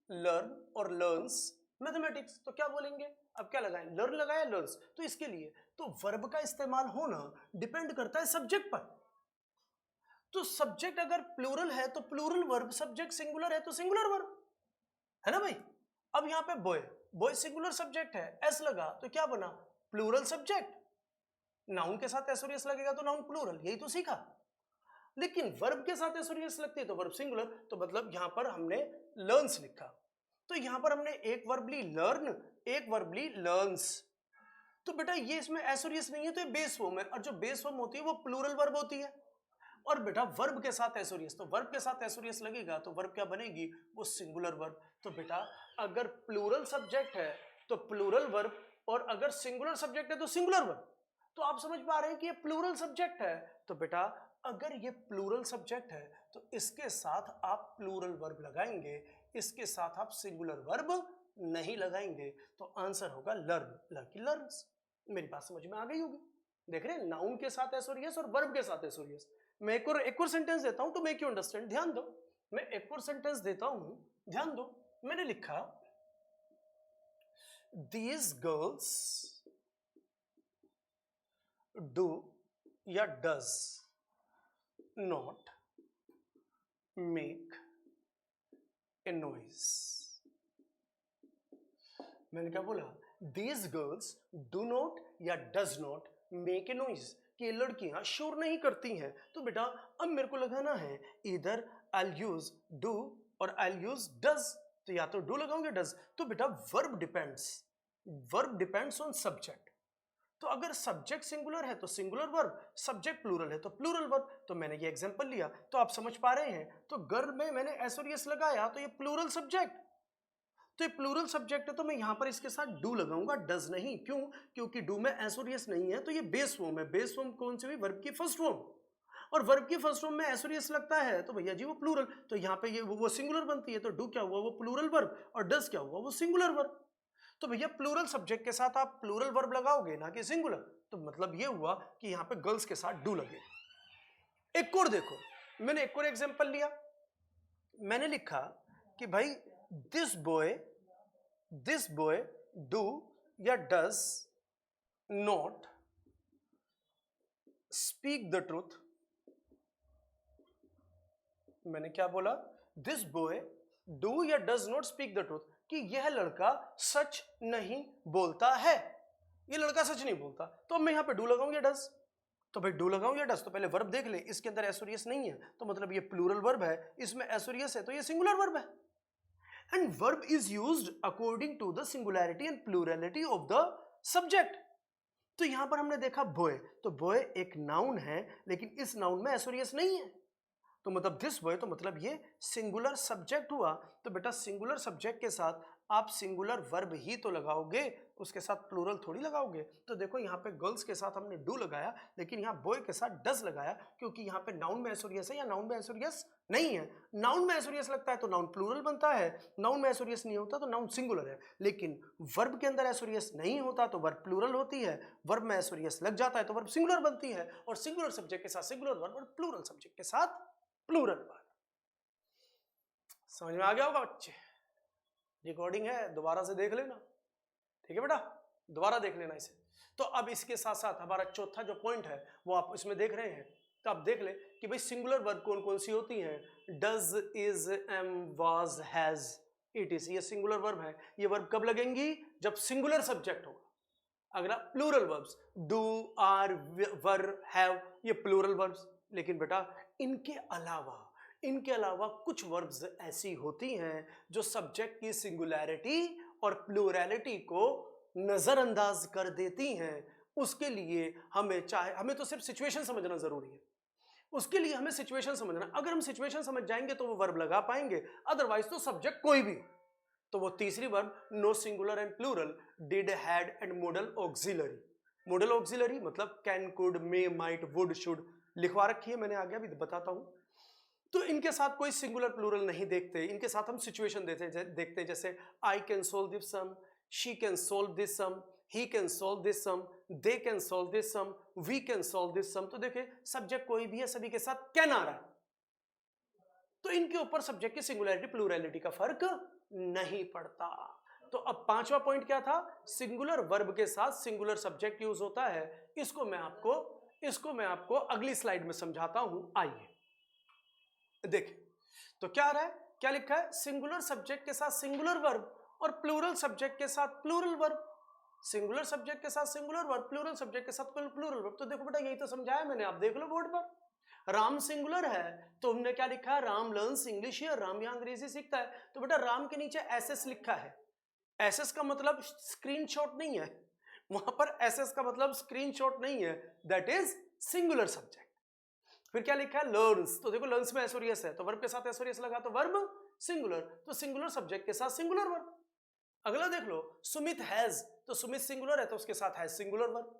लर्न और लर्न्स मैथमेटिक्स। तो क्या बोलेंगे? अब क्या लगाएं? लर्न लगाया, लर्न्स। तो इसके लिए तो वर्ब का इस्तेमाल होना डिपेंड करता है सब्जेक्ट पर। तो सब्जेक्ट अगर प्लूरल है तो प्लूरल वर्ब, सब्जेक्ट सिंगुलर है तो सिंगुलर वर्ब, है ना भाई। अब यहां पे बॉय, बॉय सिंगुलर सब्जेक्ट है, एस लगा तो क्या बना? Plural subject. नाउन के साथ एस और एस लगेगा तो नाउन प्लूरल, यही तो सीखा। लेकिन वर्ब के साथ एस और एस लगती है तो वर्ब सिंगुलर। तो मतलब यहां पर हमने लर्न्स लिखा, तो यहां पर हमने एक वर्ब ली लर्न, एक वर्ब ली लर्न्स। तो बेटा ये इसमें एस और एस नहीं है तो ये बेस फॉर्म है, और जो बेस फॉर्म होती है वो प्लूरल वर्ब होती है। और बेटा वर्ब के साथ एसोरियस, तो वर्ब के साथ एसोरियस लगेगा तो वर्ब क्या बनेगी, वो सिंगुलर वर्ब। तो बेटा अगर प्लूरल सब्जेक्ट है तो प्लूरल वर्ब, और अगर सिंगुलर सब्जेक्ट है तो सिंगुलर वर्ब। तो आप समझ पा रहे हैं कि ये प्लूरल सब्जेक्ट है, तो बेटा अगर ये प्लूरल सब्जेक्ट है तो इसके साथ आप प्लूरल वर्ब लगाएंगे, इसके साथ आप सिंगुलर वर्ब नहीं लगाएंगे। तो आंसर होगा लर्न, लकी लर्न्स। मेरी बात समझ में आ गई होगी। देख रहे हैं, नाउन के साथ एसोरियस और वर्ब के साथ एसोरियस। मैं एक और सेंटेंस देता हूं टू मेक यू अंडरस्टैंड, ध्यान दो। मैं एक और सेंटेंस देता हूं, ध्यान दो। मैंने लिखा दीज गर्ल्स डू या does not make a noise. मैंने क्या बोला, दीज गर्ल्स डू नॉट या does not make a noise, कि ये लड़कियां शोर नहीं करती हैं। तो बेटा अब मेरे को लगाना है इधर I'll यूज डू और I'll यूज डज, तो या तो डू लगाऊंगे डज। तो बेटा वर्ब डिपेंड्स ऑन सब्जेक्ट। तो अगर सब्जेक्ट सिंगुलर है तो सिंगुलर वर्ब, सब्जेक्ट प्लूरल है तो प्लूरल वर्ब। तो मैंने ये एग्जांपल लिया, तो आप समझ पा रहे हैं। तो गर्ल में मैंने एसोरियस लगाया तो ये प्लूरल सब्जेक्ट, तो ये प्लूरल सब्जेक्ट है तो मैं यहां पर इसके साथ डू लगाऊंगा, डज नहीं। क्यों? क्योंकि डू में एसोरियस नहीं है, तो ये बेस फॉर्म है। बेस फॉर्म कौन सी हुई, वर्ब की फर्स्ट फॉर्म, और वर्ब की फर्स्ट फॉर्म में एसोरियस लगता है तो भैया जी वो प्लूरल। तो यहाँ पे ये वो सिंगुलर बनती है, तो डू क्या हुआ, वो प्लूरल वर्ब, और डज क्या हुआ, वो सिंगुलर वर्ब। तो भैया प्लूरल सब्जेक्ट के साथ आप प्लूरल वर्ब लगाओगे ना कि सिंगुलर, तो मतलब ये हुआ कि यहाँ पे गर्ल्स के साथ डू लगे। एक और देखो, मैंने एक और एग्जांपल लिया। मैंने लिखा कि भाई दिस बॉय डू या does not speak the truth. मैंने क्या बोला, दिस बॉय डू या does not speak the truth, कि यह लड़का सच नहीं बोलता है, ये लड़का सच नहीं बोलता। तो अब मैं यहां पे डू लगाऊं या डज, तो भाई डू लगाऊं या डज, तो पहले वर्ब देख ले, इसके अंदर एसोरियस नहीं है तो मतलब ये प्लूरल वर्ब है, इसमें एसोरियस है तो ये सिंगुलर वर्ब है। And verb is used according to the singularity and plurality of the subject. तो यहां पर हमने देखा बॉय, तो बॉय एक नाउन है लेकिन इस नाउन में एसोरियस नहीं है, तो मतलब दिस बॉय, तो मतलब ये सिंगुलर सब्जेक्ट हुआ। तो बेटा सिंगुलर सब्जेक्ट के साथ आप सिंगुलर वर्ब ही तो लगाओगे, उसके साथ प्लूरल थोड़ी लगाओगे। तो देखो यहाँ पे गर्ल्स के साथ हमने डू लगाया, लेकिन यहाँ बॉय के साथ डज लगाया, क्योंकि यहाँ पे नाउन में एसोरियस है या नाउन में एसोरियस नहीं है। नाउन में एसोरियस लगता है तो नाउन प्लूरल बनता है, नाउन में एसोरियस नहीं होता तो नाउन सिंगुलर है। लेकिन वर्ब के अंदर एसोरियस नहीं होता तो वर्ब प्लूरल होती है, वर्ब में एसोरियस लग जाता है तो वर्ब सिंगुलर बनती है, और सिंगुलर सब्जेक्ट के साथ सिंगुलर वर्ब और प्लूरल सब्जेक्ट के साथ प्लूरल वर्ब। समझ में आ गया होगा बच्चे? रिकॉर्डिंग है, दोबारा से देख लेना, ठीक है बेटा, दोबारा देख लेना इसे। तो अब इसके साथ साथ हमारा चौथा जो पॉइंट है वो आप इसमें देख रहे हैं, तो आप देख ले कि भाई सिंगुलर वर्ब कौन कौन सी होती हैं। Does, is, am, was, has, it is, ये सिंगुलर वर्ब है। ये वर्ब कब लगेंगी, जब सिंगुलर सब्जेक्ट होगा। अगला plural verbs, do, are, were, have, ये प्लूरल वर्ब्स। लेकिन बेटा इनके अलावा कुछ वर्ब्स ऐसी होती हैं जो सब्जेक्ट की सिंगुलैरिटी और प्लूरैलिटी को नजरअंदाज कर देती हैं। उसके लिए हमें तो सिर्फ सिचुएशन समझना जरूरी है, उसके लिए हमें सिचुएशन समझना। अगर हम सिचुएशन समझ जाएंगे तो वो वर्ब लगा पाएंगे, अदरवाइज तो सब्जेक्ट कोई भी। तो वो तीसरी verb no singular and plural, did, had and modal auxiliary. Modal auxiliary मतलब can, could, may, might, would, should लिखवा रखी है मैंने, आगे अभी बताता हूं। तो इनके साथ कोई सिंगुलर प्लूरल नहीं देखते, इनके साथ हम सिचुएशन देखते हैं। जैसे I can solve this sum, she can solve this sum, he can solve this sum, they can solve this sum, we can solve this sum. तो देखिए सब्जेक्ट कोई भी है, सभी के साथ कैन आ रहा है, तो इनके ऊपर सब्जेक्ट की सिंगुलैरिटी प्लूरैलिटी का फर्क नहीं पड़ता। तो अब पांचवा पॉइंट क्या था, सिंगुलर वर्ब के साथ सिंगुलर सब्जेक्ट यूज होता है। इसको मैं आपको अगली स्लाइड में समझाता हूं, आइए देखिए। तो क्या आ रहा है, क्या लिखा है, सिंगुलर सब्जेक्ट के साथ सिंगुलर वर्ब और प्लूरल सब्जेक्ट के साथ प्लूरल वर्ब। सिंगुलर सब्जेक्ट के साथ सिंगुलर वर्ब, प्लूरल सब्जेक्ट के साथ प्लूरल वर्ब। तो देखो बेटा यही तो समझाया मैंने, आप देख लो बोर्ड पर। राम सिंगुलर है तो हमने क्या लिखा है, Ram learns English here, Ram यहां अंग्रेजी सीखता है। तो बेटा राम के नीचे एसएस लिखा है, एसएस का मतलब स्क्रीनशॉट नहीं है, वहां पर एसएस का मतलब स्क्रीनशॉट नहीं है, दैट इज सिंगुलर सब्जेक्ट। फिर क्या लिखा है, लर्न्स, तो देखो लर्न्स में एसोरियस है तो वर्ब के साथ एसोरियस लगा तो वर्ब सिंगुलर, तो सिंगुलर सब्जेक्ट के साथ सिंगुलर वर्ब। अगला देख लो, सुमित हैज, तो सुमित सिंगुलर है तो उसके साथ हैज सिंगुलर वर्ब।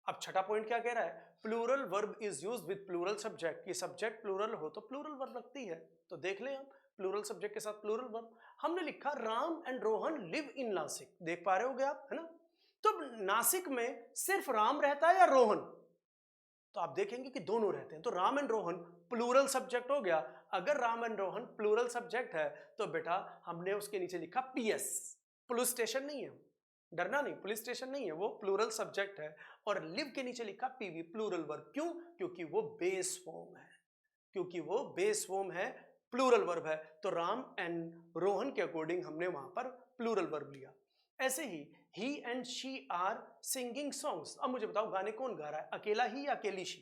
अब छठा पॉइंट क्या कह रहा है, plural verb is used with plural subject, ये सब्जेक्ट प्लूरल हो तो प्लूरल वर्ब लगती है, तो देख लें हम प्लूरल सब्जेक्ट के साथ प्लूरल वर्ब। हमने लिखा Ram and Rohan live in Nashik, देख पा रहे होगे आप, है ना। तो नासिक में सिर्फ राम रहता है या रोहन, तो आप देखेंगे कि दोनों रहते हैं, तो Ram and Rohan plural subject हो गया। अगर Ram and Rohan plural subject है तो बेटा हमने उसके नीचे लिखा पीएस, पुलिस स्टेशन नहीं है, डरना नहीं, पुलिस स्टेशन नहीं है, वो प्लूरल सब्जेक्ट है। और लिव के नीचे लिखा पीवी, प्लूरल वर्ब, क्यों, क्योंकि वो बेस फॉर्म है, क्योंकि वो बेस फॉर्म है, प्लूरल वर्ब है, तो राम एंड रोहन के अकॉर्डिंग हमने वहां पर प्लूरल वर्ब लिया। ऐसे ही and she are singing songs, अब मुझे बताओ गाने कौन गा रहा है, अकेला ही या अकेली शी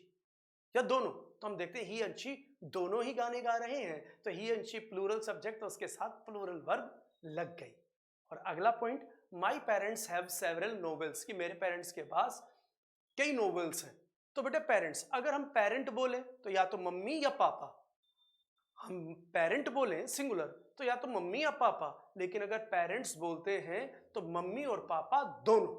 या दोनों, तो हम देखते हैं ही एंड शी दोनों ही गाने गा रहे हैं, तो ही एंड शी प्लूरल सब्जेक्ट, तो उसके साथ प्लूरल वर्ब लग गई। और अगला point, my parents have several novels, कि मेरे पेरेंट्स के पास कई नोवेल्स हैं, तो बेटा पेरेंट्स, अगर हम पेरेंट बोले तो या तो मम्मी या पापा, हम पेरेंट बोले सिंगुलर तो या तो मम्मी या पापा, लेकिन अगर पेरेंट्स बोलते हैं तो मम्मी और पापा दोनों,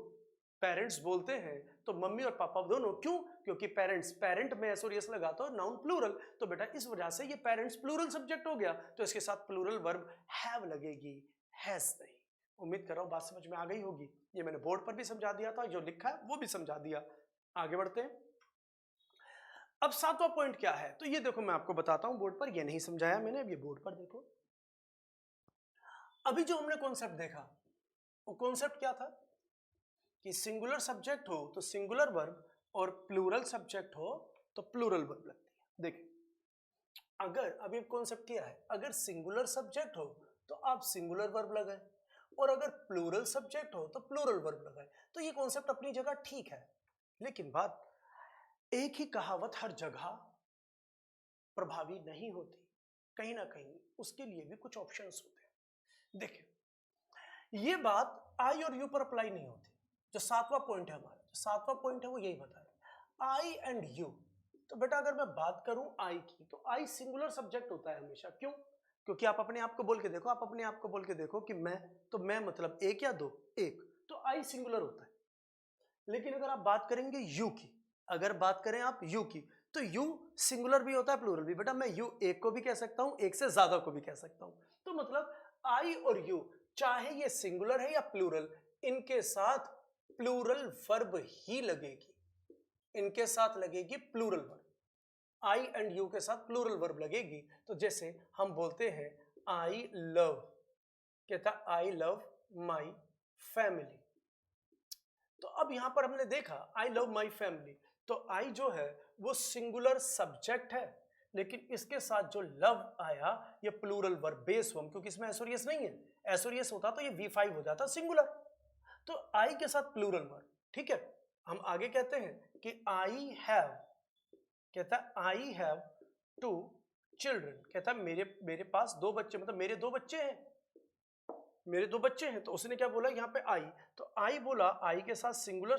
पेरेंट्स बोलते हैं तो मम्मी और पापा दोनों, क्यों, क्योंकि पेरेंट्स, पेरेंट में एसोरियस लगा तो नाउन प्लूरल, तो बेटा इस वजह से ये पेरेंट्स प्लूरल सब्जेक्ट हो गया, तो इसके साथ प्लूरल वर्ब हैव लगेगी, हैज नहीं। उम्मीद कर रहा हूं बात समझ में आ गई होगी, ये मैंने बोर्ड पर भी समझा दिया था, जो लिखा है वो भी समझा दिया। आगे बढ़ते हैं। अब सातवां पॉइंट क्या है, तो ये देखो मैं आपको बताता हूं बोर्ड पर, ये नहीं समझाया मैंने, अब ये बोर्ड पर देखो। अभी जो हमने कॉन्सेप्ट देखा वो कॉन्सेप्ट क्या था कि सिंगुलर सब्जेक्ट हो तो सिंगुलर वर्ब और प्लूरल सब्जेक्ट हो तो प्लूरल वर्ब लगती है। देखिए अगर, अब ये कॉन्सेप्ट क्या है, अगर सिंगुलर सब्जेक्ट हो तो आप सिंगुलर वर्ब लगाए, और अगर प्लूरल सब्जेक्ट हो तो प्लूरल वर्ब लगाए, तो ये कॉन्सेप्ट अपनी जगह ठीक है, लेकिन बात, एक ही कहावत हर जगह प्रभावी नहीं होती, कहीं ना कहीं उसके लिए भी कुछ ऑप्शंस होते हैं। देखिए ये बात आई और यू पर अप्लाई नहीं होती, जो सातवां पॉइंट है हमारा, जो सातवां पॉइंट है वो यही बता रहा है, आई एंड यू, तो बेटा अगर मैं बात करूं आई की, तो आई सिंगुलर सब्जेक्ट होता है हमेशा, क्यों, क्योंकि आप अपने आप को बोल के देखो, आप अपने आप को बोल के देखो कि मैं, तो मैं मतलब एक या दो, एक, तो आई सिंगुलर होता है। लेकिन अगर आप बात करेंगे यू की, अगर बात करें आप यू की, तो यू सिंगुलर भी होता है प्लूरल भी, बेटा मैं यू एक को भी कह सकता हूं, एक से ज्यादा को भी कह सकता हूं, तो मतलब आई और यू चाहे ये सिंगुलर है या प्लूरल, इनके साथ प्लूरल वर्ब ही लगेगी, इनके साथ लगेगी plural verb, I and you के साथ प्लूरल वर्ब लगेगी। तो जैसे हम बोलते हैं आई लव, कहता आई लव माई फैमिली, तो अब यहां पर हमने देखा आई लव माई फैमिली, तो आई जो है वो सिंगुलर सब्जेक्ट है, लेकिन इसके साथ जो लव आया ये प्लूरल वर्ब बेस फॉर्म, क्योंकि इसमें एसोरियस नहीं है, एसोरियस होता तो ये V5 हो जाता सिंगुलर, तो आई के साथ प्लूरल वर्ब, ठीक है। हम आगे कहते हैं कि आई हैव, कहता है आई हैव 2 चिल्ड्रन, कहता है मेरे पास 2 बच्चे, मतलब मेरे 2 बच्चे हैं, मेरे 2 बच्चे हैं, तो उसने क्या बोला यहाँ पे आई, तो आई बोला, आई के साथ सिंगुलर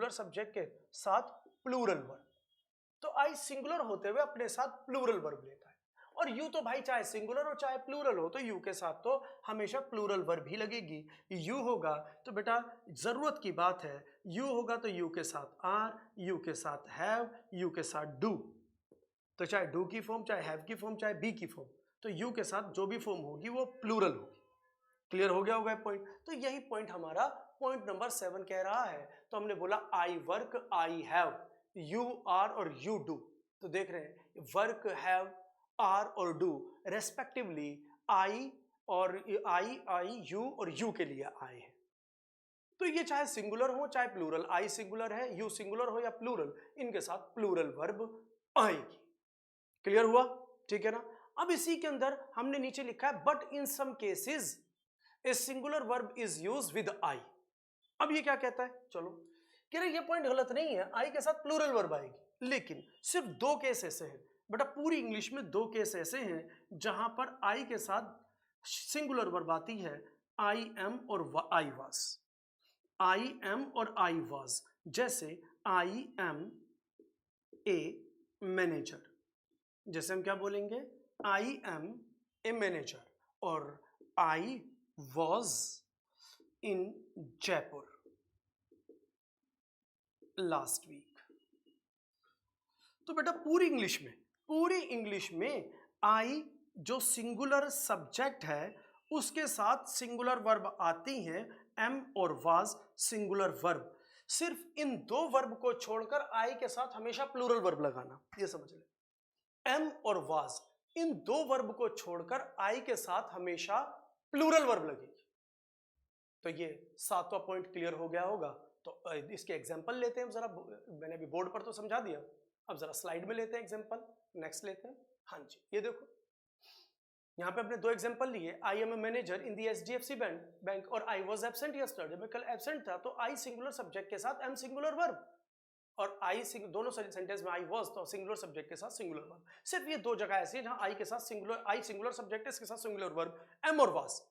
सब्जेक्ट के साथ प्लूरल वर्ब, तो आई सिंगुलर होते हुए अपने साथ प्लूरल वर्ब लेता है, और यू तो भाई चाहे सिंगुलर हो चाहे प्लूरल हो, तो यू के साथ तो हमेशा प्लूरल वर्ब ही लगेगी। यू होगा तो बेटा जरूरत की बात है, यू होगा तो यू के साथ आर, यू के साथ हैव, यू के साथ डू, तो चाहे डू की फॉर्म, चाहे हैव की फॉर्म, चाहे बी की फॉर्म, तो यू के साथ जो भी फॉर्म होगी वो प्लूरल होगी। क्लियर हो गया होगा पॉइंट, तो यही पॉइंट हमारा पॉइंट नंबर 7 कह रहा है। तो हमने बोला I work, I have, you are और यू डू, तो देख रहे हैं वर्क, हैव, आर और डू रेस्पेक्टिवली आई और आई यू और यू के लिए आए हैं, तो ये चाहे सिंगुलर हो चाहे प्लूरल, आई सिंगुलर है, यू सिंगुलर हो या प्लूरल, इनके साथ प्लूरल वर्ब आएगी। क्लियर हुआ, ठीक है ना। अब इसी के अंदर हमने नीचे लिखा है but in some cases a singular verb is used with I. अब ये क्या कहता है, चलो कह रहे ये पॉइंट गलत नहीं है, आई के साथ प्लूरल वर्ब आएगी, लेकिन सिर्फ 2 केस ऐसे हैं बेटा, पूरी इंग्लिश में 2 केस ऐसे हैं जहां पर आई के साथ सिंगुलर वर्ब आती है, आई एम और आई वाज, आई एम और आई वाज, जैसे आई एम ए मैनेजर, जैसे हम क्या बोलेंगे, आई एम ए मैनेजर, और I was in Jaipur last week. तो बेटा पूरी इंग्लिश में आई जो सिंगुलर सब्जेक्ट है उसके साथ सिंगुलर वर्ब आती हैं, एम और वाज सिंगुलर वर्ब। सिर्फ इन दो वर्ब को छोड़कर आई के साथ हमेशा प्लूरल वर्ब लगाना, ये समझ ले। एम और वाज, इन दो वर्ब को छोड़कर आई के साथ हमेशा प्लूरल वर्ब लगेगी। तो ये 7वां पॉइंट क्लियर हो गया होगा। तो इसके एग्जांपल लेते हैं जरा, मैंने अभी बोर्ड पर तो समझा दिया, अब जरा स्लाइड में लेते हैं एग्जांपल, नेक्स्ट लेते हैं। हाँ जी, ये देखो यहाँ पे अपने दो एग्जांपल लिए, I am a manager in the HDFC bank और आई वाज एब्सेंट यस्टरडे, मैं कल एब्सेंट था। तो आई सिंगुलर सब्जेक्ट के साथ एम सिंगुलर वर्ब, और आई दोनों सेंटेंस में आई वाज तो सिंगुलर सब्जेक्ट के साथ सिंगुलर वर्ब। सिर्फ ये दो जगह ऐसी है जहां आई के साथ सिंगुलर, आई सिंगुलर सब्जेक्ट है, इसके साथ सिंगुलर वर्ब एम और वाज।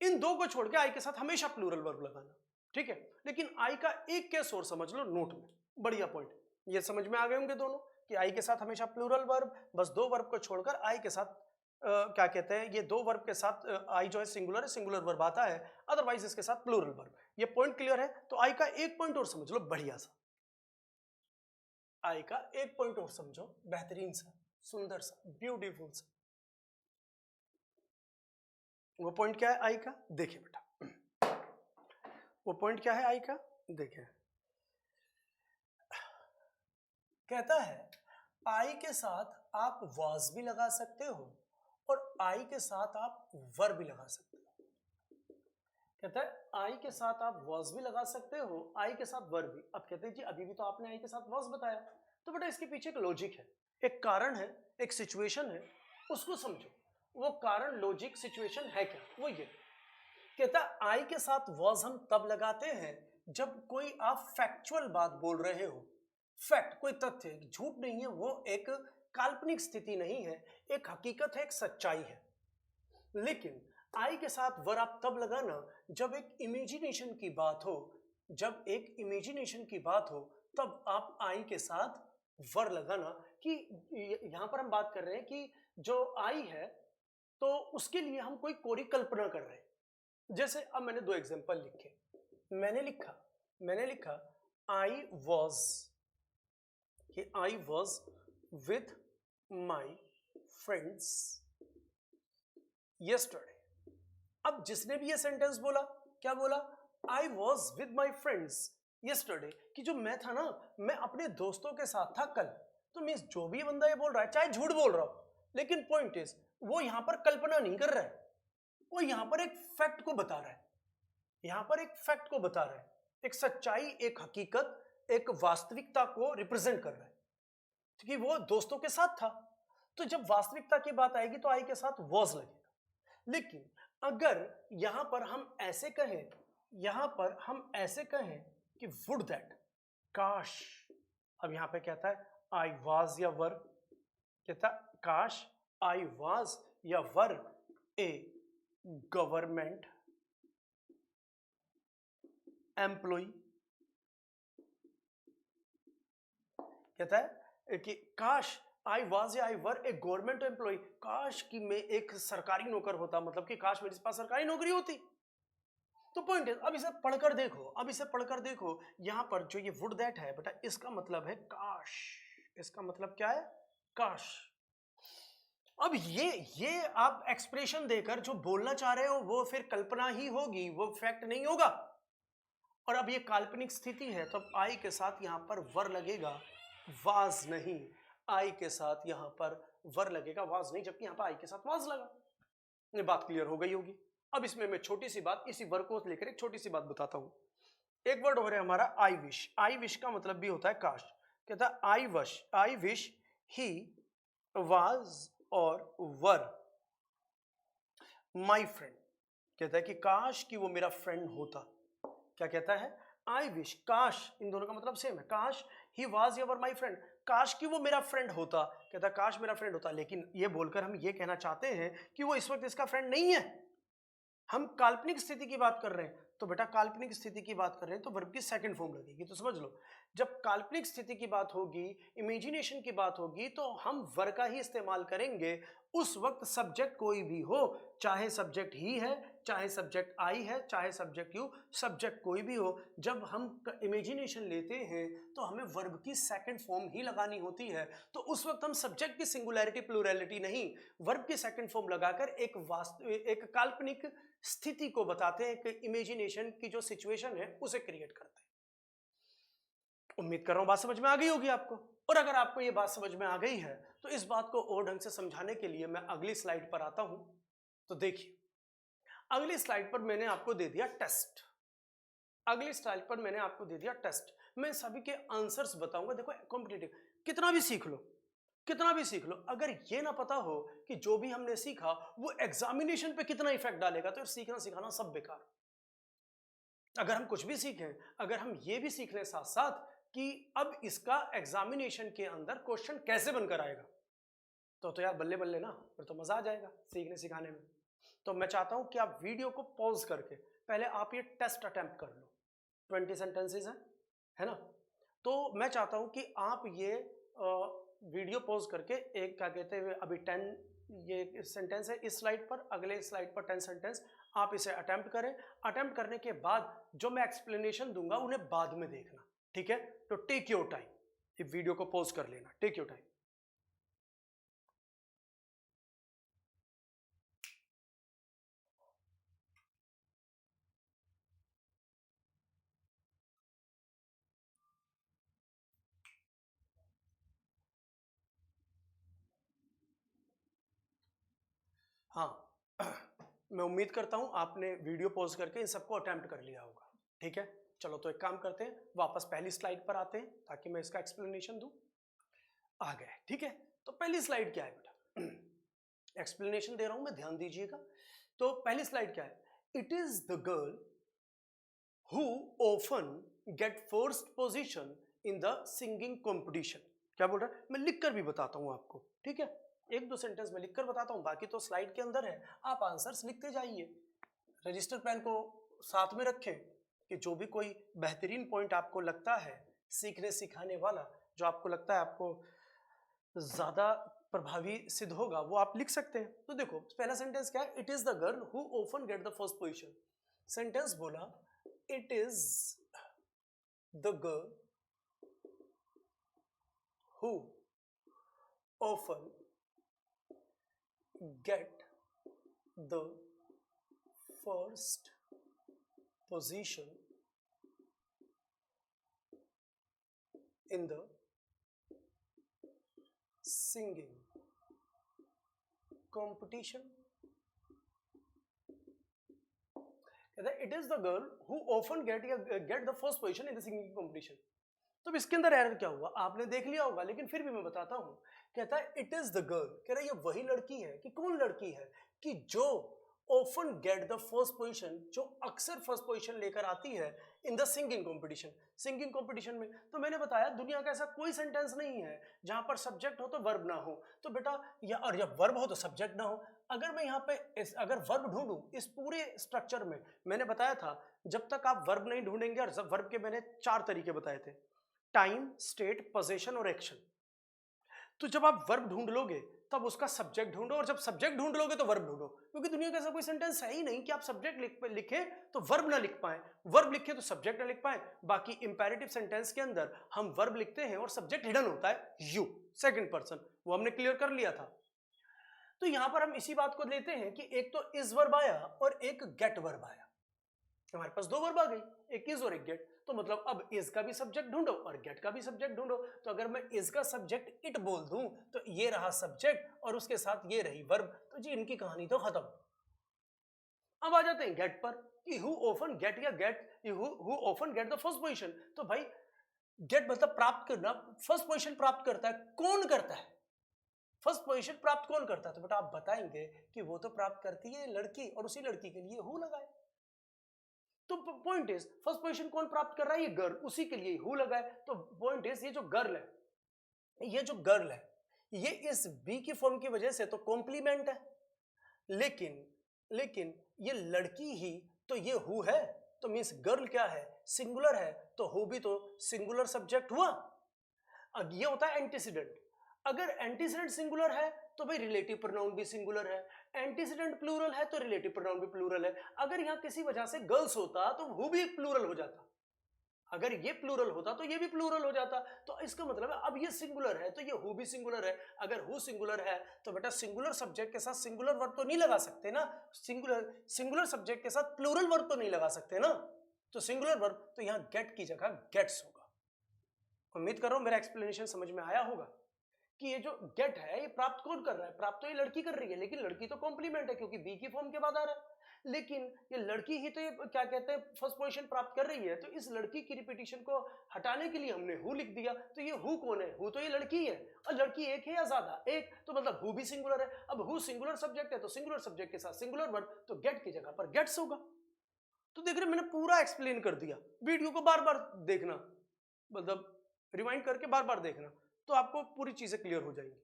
इन दो को छोड़ के आई के साथ हमेशा प्लूरल वर्ब लगाना, ठीक है। लेकिन आई का एक केस और समझ लो नोट में, बढ़िया पॉइंट, ये समझ में आ गए होंगे दोनों कि आई के साथ हमेशा प्लूरल वर्ब, बस दो वर्ब को छोड़कर आई के साथ क्या कहते हैं, ये दो वर्ब के साथ आई जो है सिंगुलर वर्ब आता है, अदरवाइज इसके साथ प्लूरल वर्ब। ये पॉइंट क्लियर है। तो आई का एक पॉइंट और समझ लो, बढ़िया सा, आई का एक पॉइंट और समझो, बेहतरीन सा, सुंदर सा, ब्यूटीफुल सा। वो पॉइंट क्या है आई का, देखिए बेटा, वो पॉइंट क्या है आई का, देखिए कहता है आई के साथ आप वाज भी लगा सकते हो और आई के साथ आप वर भी लगा सकते हो। कहता है आई के साथ आप वाज भी लगा सकते हो, आई के साथ वर भी। अब कहते हैं जी अभी भी तो आपने आई के साथ वाज बताया, तो बेटा इसके पीछे एक लॉजिक है, एक कारण है, एक सिचुएशन है, उसको समझो। वो कारण, लॉजिक, सिचुएशन है क्या, वो ये कहता है आई के साथ वाज हम तब लगाते हैं जब कोई आप फैक्चुअल बात बोल रहे हो, फैक्ट, कोई तथ्य, झूठ नहीं है, वो एक काल्पनिक स्थिति नहीं है, एक हकीकत है, एक सच्चाई है। लेकिन आई के साथ वर आप तब लगाना जब एक इमेजिनेशन की बात हो, जब एक इमेजिनेशन की बात हो तब आप आई के साथ वर लगाना। कि यहां पर हम बात कर रहे हैं कि जो आई है तो उसके लिए हम कोई कोरी कल्पना कर रहे हैं। जैसे अब मैंने दो एग्जांपल लिखे, मैंने लिखा आई वॉज, कि I was with my friends yesterday. अब जिसने भी ये सेंटेंस बोला, क्या बोला, I was with my friends yesterday, कि जो मैं था ना, मैं अपने दोस्तों के साथ था कल। तो मीन्स जो भी बंदा ये बोल रहा है, चाहे झूठ बोल रहा हो, लेकिन पॉइंट इज वो यहां पर कल्पना नहीं कर रहा है, वो यहां पर एक फैक्ट को बता रहा है, यहां पर एक फैक्ट को बता रहा है, एक सच्चाई, एक हकीकत, एक वास्तविकता को रिप्रेजेंट कर रहा है कि वो दोस्तों के साथ था। तो जब वास्तविकता की बात आएगी तो आई के साथ वॉज लगेगा। लेकिन अगर यहां पर हम ऐसे कहें, कि वुड दैट, काश, अब यहां पे कहता है आई वाज या वर, कहता काश आई वाज या वर ए गवर्नमेंट एम्प्लॉय। कहता है कि काश आई वाज या आई वर ए गवर्नमेंट एम्प्लॉय, काश कि मैं एक सरकारी नौकर होता, मतलब कि काश मेरे पास सरकारी नौकरी होती। तो पॉइंट है, अब इसे पढ़कर देखो, यहां पर जो ये वुड दैट है बेटा, इसका मतलब है काश, इसका मतलब क्या है, काश। अब ये आप एक्सप्रेशन देकर जो बोलना चाह रहे हो वो फिर कल्पना ही होगी, वो फैक्ट नहीं होगा। और अब ये काल्पनिक स्थिति है, तो अब आई के साथ यहां पर वर लगेगा, वाज नहीं, आई के साथ यहां पर वर लगेगा, वाज नहीं, जबकि यहां पर आई के साथ वाज लगा। ये बात क्लियर हो गई होगी। अब इसमें मैं छोटी सी बात, इसी वर्ड को लेकर एक छोटी सी बात बताता हूं। एक वर्ड हो रहा है हमारा आई विश। आई विश का मतलब भी होता है काश। कहता है आई विश ही वाज और वर माई फ्रेंड। कहता है कि काश कि वो मेरा फ्रेंड होता। क्या कहता है, आई विश, काश, इन दोनों का मतलब सेम है, काश ही वाज या वर माई फ्रेंड, काश कि वो मेरा फ्रेंड होता। कहता है काश मेरा फ्रेंड होता, लेकिन ये बोलकर हम ये कहना चाहते हैं कि वो इस वक्त इसका फ्रेंड नहीं है, हम काल्पनिक स्थिति की बात कर रहे हैं। तो बेटा काल्पनिक स्थिति की बात कर रहे हैं तो वर्ब की सेकंड फॉर्म लगेगी। तो समझ लो, जब काल्पनिक स्थिति की बात होगी, इमेजिनेशन की बात होगी, तो हम वर्ब का ही इस्तेमाल करेंगे। उस वक्त सब्जेक्ट कोई भी हो, चाहे सब्जेक्ट ही है, चाहे सब्जेक्ट आई है, चाहे सब्जेक्ट यू, सब्जेक्ट कोई भी हो, जब हम इमेजिनेशन लेते हैं तो हमें वर्ब की सेकंड फॉर्म ही लगानी होती है। तो उस वक्त हम सब्जेक्ट की सिंगुलैरिटी प्लूरैलिटी नहीं, वर्ब की सेकंड फॉर्म लगाकर एक काल्पनिक स्थिति को बताते हैं, एक इमेजिनेशन की जो सिचुएशन है उसे क्रिएट करते हैं। उम्मीद कर रहा हूं बात समझ में आ गई होगी आपको। और अगर आपको ये बात समझ में आ गई है तो इस बात को और ढंग से समझाने के लिए मैं अगली स्लाइड पर आता हूं। तो देखिए, अगली स्लाइड पर मैंने आपको दे दिया टेस्ट। अगली स्लाइड पर मैंने आपको दे दिया टेस्ट। मैं सभी के आंसर्स बताऊंगा। देखो, कॉम्पिटिटिव कितना भी सीख लो, कितना भी सीख लो, अगर ये ना पता हो कि जो भी हमने सीखा वो एग्जामिनेशन पे कितना इफेक्ट डालेगा, तो सीखना सिखाना सब बेकार। अगर हम कुछ भी सीखें, अगर हम ये भी सीख लें साथ साथ कि अब इसका एग्जामिनेशन के अंदर क्वेश्चन कैसे बनकर आएगा, तो यार बल्ले बल्ले ना, फिर तो मजा आ जाएगा सीखने सिखाने में। तो मैं चाहता हूं कि आप वीडियो को पॉज करके पहले आप ये टेस्ट अटेम्प्ट कर लो। 20 सेंटेंसेस है ना। तो मैं चाहता हूं कि आप ये वीडियो पॉज करके एक क्या कहते हैं, अभी 10 ये सेंटेंस है इस स्लाइड पर, अगले स्लाइड पर 10 सेंटेंस, आप इसे अटेम्प्ट करें। अटेम्प्ट करने के बाद जो मैं एक्सप्लेनेशन दूंगा उन्हें बाद में देखना, ठीक है। तो टेक योर टाइम, ये वीडियो को पॉज कर लेना, टेक योर टाइम। हाँ, मैं उम्मीद करता हूं आपने वीडियो पॉज करके इन सबको अटेम्प्ट कर लिया होगा, ठीक है। चलो तो एक काम करते हैं, वापस पहली स्लाइड पर आते हैं ताकि मैं इसका एक्सप्लेनेशन दूं। आ गए, ठीक है। तो पहली स्लाइड क्या है बेटा, एक्सप्लेनेशन दे रहा हूं मैं, ध्यान दीजिएगा। तो पहली स्लाइड क्या है, it is the girl who often get first position in the singing competition. क्या बोल रहा है, मैं लिखकर भी बताता हूं आपको, ठीक है। एक दो सेंटेंस में लिखकर बताता हूं, बाकी तो स्लाइड के अंदर है, आप आंसर्स लिखते जाइए। रजिस्टर पेन को साथ में रखें कि जो भी कोई बेहतरीन पॉइंट आपको लगता है सीखने सिखाने वाला, जो आपको लगता है आपको ज्यादा प्रभावी सिद्ध होगा, वो आप लिख सकते हैं। तो देखो पहला सेंटेंस क्या है, it is the girl who often get the first position. Sentence बोला, it is the girl who often get the first position in the singing competition. It is the girl who often get the first position in the singing competition. तो इसके अंदर error क्या हुआ आपने देख लिया होगा, लेकिन फिर भी मैं बताता हूं। कहता है इट इज द गर्ल, कह रहा है ये वही लड़की है। कि कौन लड़की है, कि जो often get the first position, जो अक्सर फर्स्ट पोजीशन लेकर आती है in the singing competition, singing competition में। तो मैंने बताया दुनिया का ऐसा कोई सेंटेंस नहीं है जहां पर सब्जेक्ट हो तो वर्ब ना हो। तो बेटा और जब वर्ब हो तो सब्जेक्ट ना हो। अगर मैं यहाँ पे अगर वर्ब ढूंढूं इस पूरे स्ट्रक्चर में, मैंने बताया था जब तक आप वर्ब नहीं ढूंढेंगे, और वर्ब के मैंने 4 तरीके बताए थे, टाइम, स्टेट, पोजीशन और एक्शन। तो जब आप वर्ब ढूंढ लोगे तब उसका सब्जेक्ट ढूंढो, और जब सब्जेक्ट ढूंढ लोगे तो वर्ब ढूंढो। क्योंकि दुनिया का ऐसा कोई सेंटेंस है ही नहीं कि आप सब्जेक्ट लिखे तो वर्ब ना लिख पाए, वर्ब लिखे तो सब्जेक्ट ना लिख पाए। बाकी इंपेरेटिव सेंटेंस के अंदर हम वर्ब लिखते हैं और सब्जेक्ट हिडन होता है यू, सेकंड पर्सन, वो हमने क्लियर कर लिया था। तो यहां पर हम इसी बात को लेते हैं कि एक तो इज वर्ब आया और एक गेट वर्ब आया। हमारे पास 2 वर्ब आ गई, एक इज और एक गेट। तो मतलब अब इज का भी सब्जेक्ट ढूंढो और गेट का भी सब्जेक्ट ढूंढो। तो अगर मैं इज का सब्जेक्ट इट बोल दूं तो ये रहा सब्जेक्ट और उसके साथ ये रही वर्ब, तो जी इनकी कहानी तो खत्म। अब आ जाते हैं गेट पर कि हु ऑफन गेट या get who often get the first position. तो भाई गेट मतलब प्राप्त करना, फर्स्ट पोजीशन प्राप्त करता है, कौन करता है फर्स्ट पोजीशन प्राप्त कौन करता है? तो बेटा आप बताएंगे कि वो तो प्राप्त करती है लड़की, और उसी लड़की के लिए हु लगाए। तो पॉइंट इज फर्स्ट पोजीशन कौन प्राप्त कर रहा है? ये गर्ल, उसी के लिए हु लगाए। तो पॉइंट इज ये जो गर्ल है, ये इस बी की फॉर्म की वजह से तो कॉम्प्लीमेंट है, लेकिन ये लड़की ही तो ये हु है। तो मीन्स गर्ल क्या है, सिंगुलर है, तो हु भी तो सिंगुलर सब्जेक्ट हुआ। अब ये होता है एंटीसीडेंट। अगर एंटीसीडेंट सिंगुलर है तो भाई रिलेटिव प्रोनाउन भी सिंगुलर है, एंटीसीडेंट प्लूरल है तो रिलेटिव प्रोनाउन भी प्लूरल है। अगर यहां किसी वजह से गर्ल्स होता तो हु भी एक प्लूरल हो जाता, अगर ये प्लूरल होता तो ये भी प्लूरल हो जाता। तो इसका मतलब है अब ये सिंगुलर है तो ये हु भी सिंगुलर है। अगर हु सिंगुलर है तो बेटा सिंगुलर सब्जेक्ट के साथ सिंगुलर वर्ब तो नहीं लगा सकते ना, सिंगुलर सब्जेक्ट के साथ प्लूरल वर्ब तो नहीं लगा सकते ना, तो सिंगुलर वर्ब तो यहां गेट की जगह गेट्स होगा। उम्मीद कर रहा हूं मेरा एक्सप्लेनेशन समझ में आया होगा कि ये जो गेट है ये प्राप्त कौन कर रहा है, प्राप्त तो ये लड़की कर रही है, लेकिन लड़की तो कॉम्प्लीमेंट है क्योंकि बी की फॉर्म के बाद आ रहा है, लेकिन ये लड़की ही तो ये क्या कहते हैं फर्स्ट पोजीशन प्राप्त कर रही है। तो इस लड़की की रिपीटिशन को हटाने के लिए हमने हु लिख दिया। तो ये हु कौन है, हु तो ये लड़की है, और लड़की एक है या ज्यादा, एक, तो मतलब हु भी सिंगुलर है। अब हु सिंगुलर सब्जेक्ट है तो सिंगुलर सब्जेक्ट के साथ सिंगुलर वर्ब, तो गेट की जगह पर गेट्स होगा। तो देख रहे मैंने पूरा एक्सप्लेन कर दिया, वीडियो को बार बार देखना, मतलब रिवाइंड करके बार बार देखना, तो आपको पूरी चीजें क्लियर हो जाएंगी।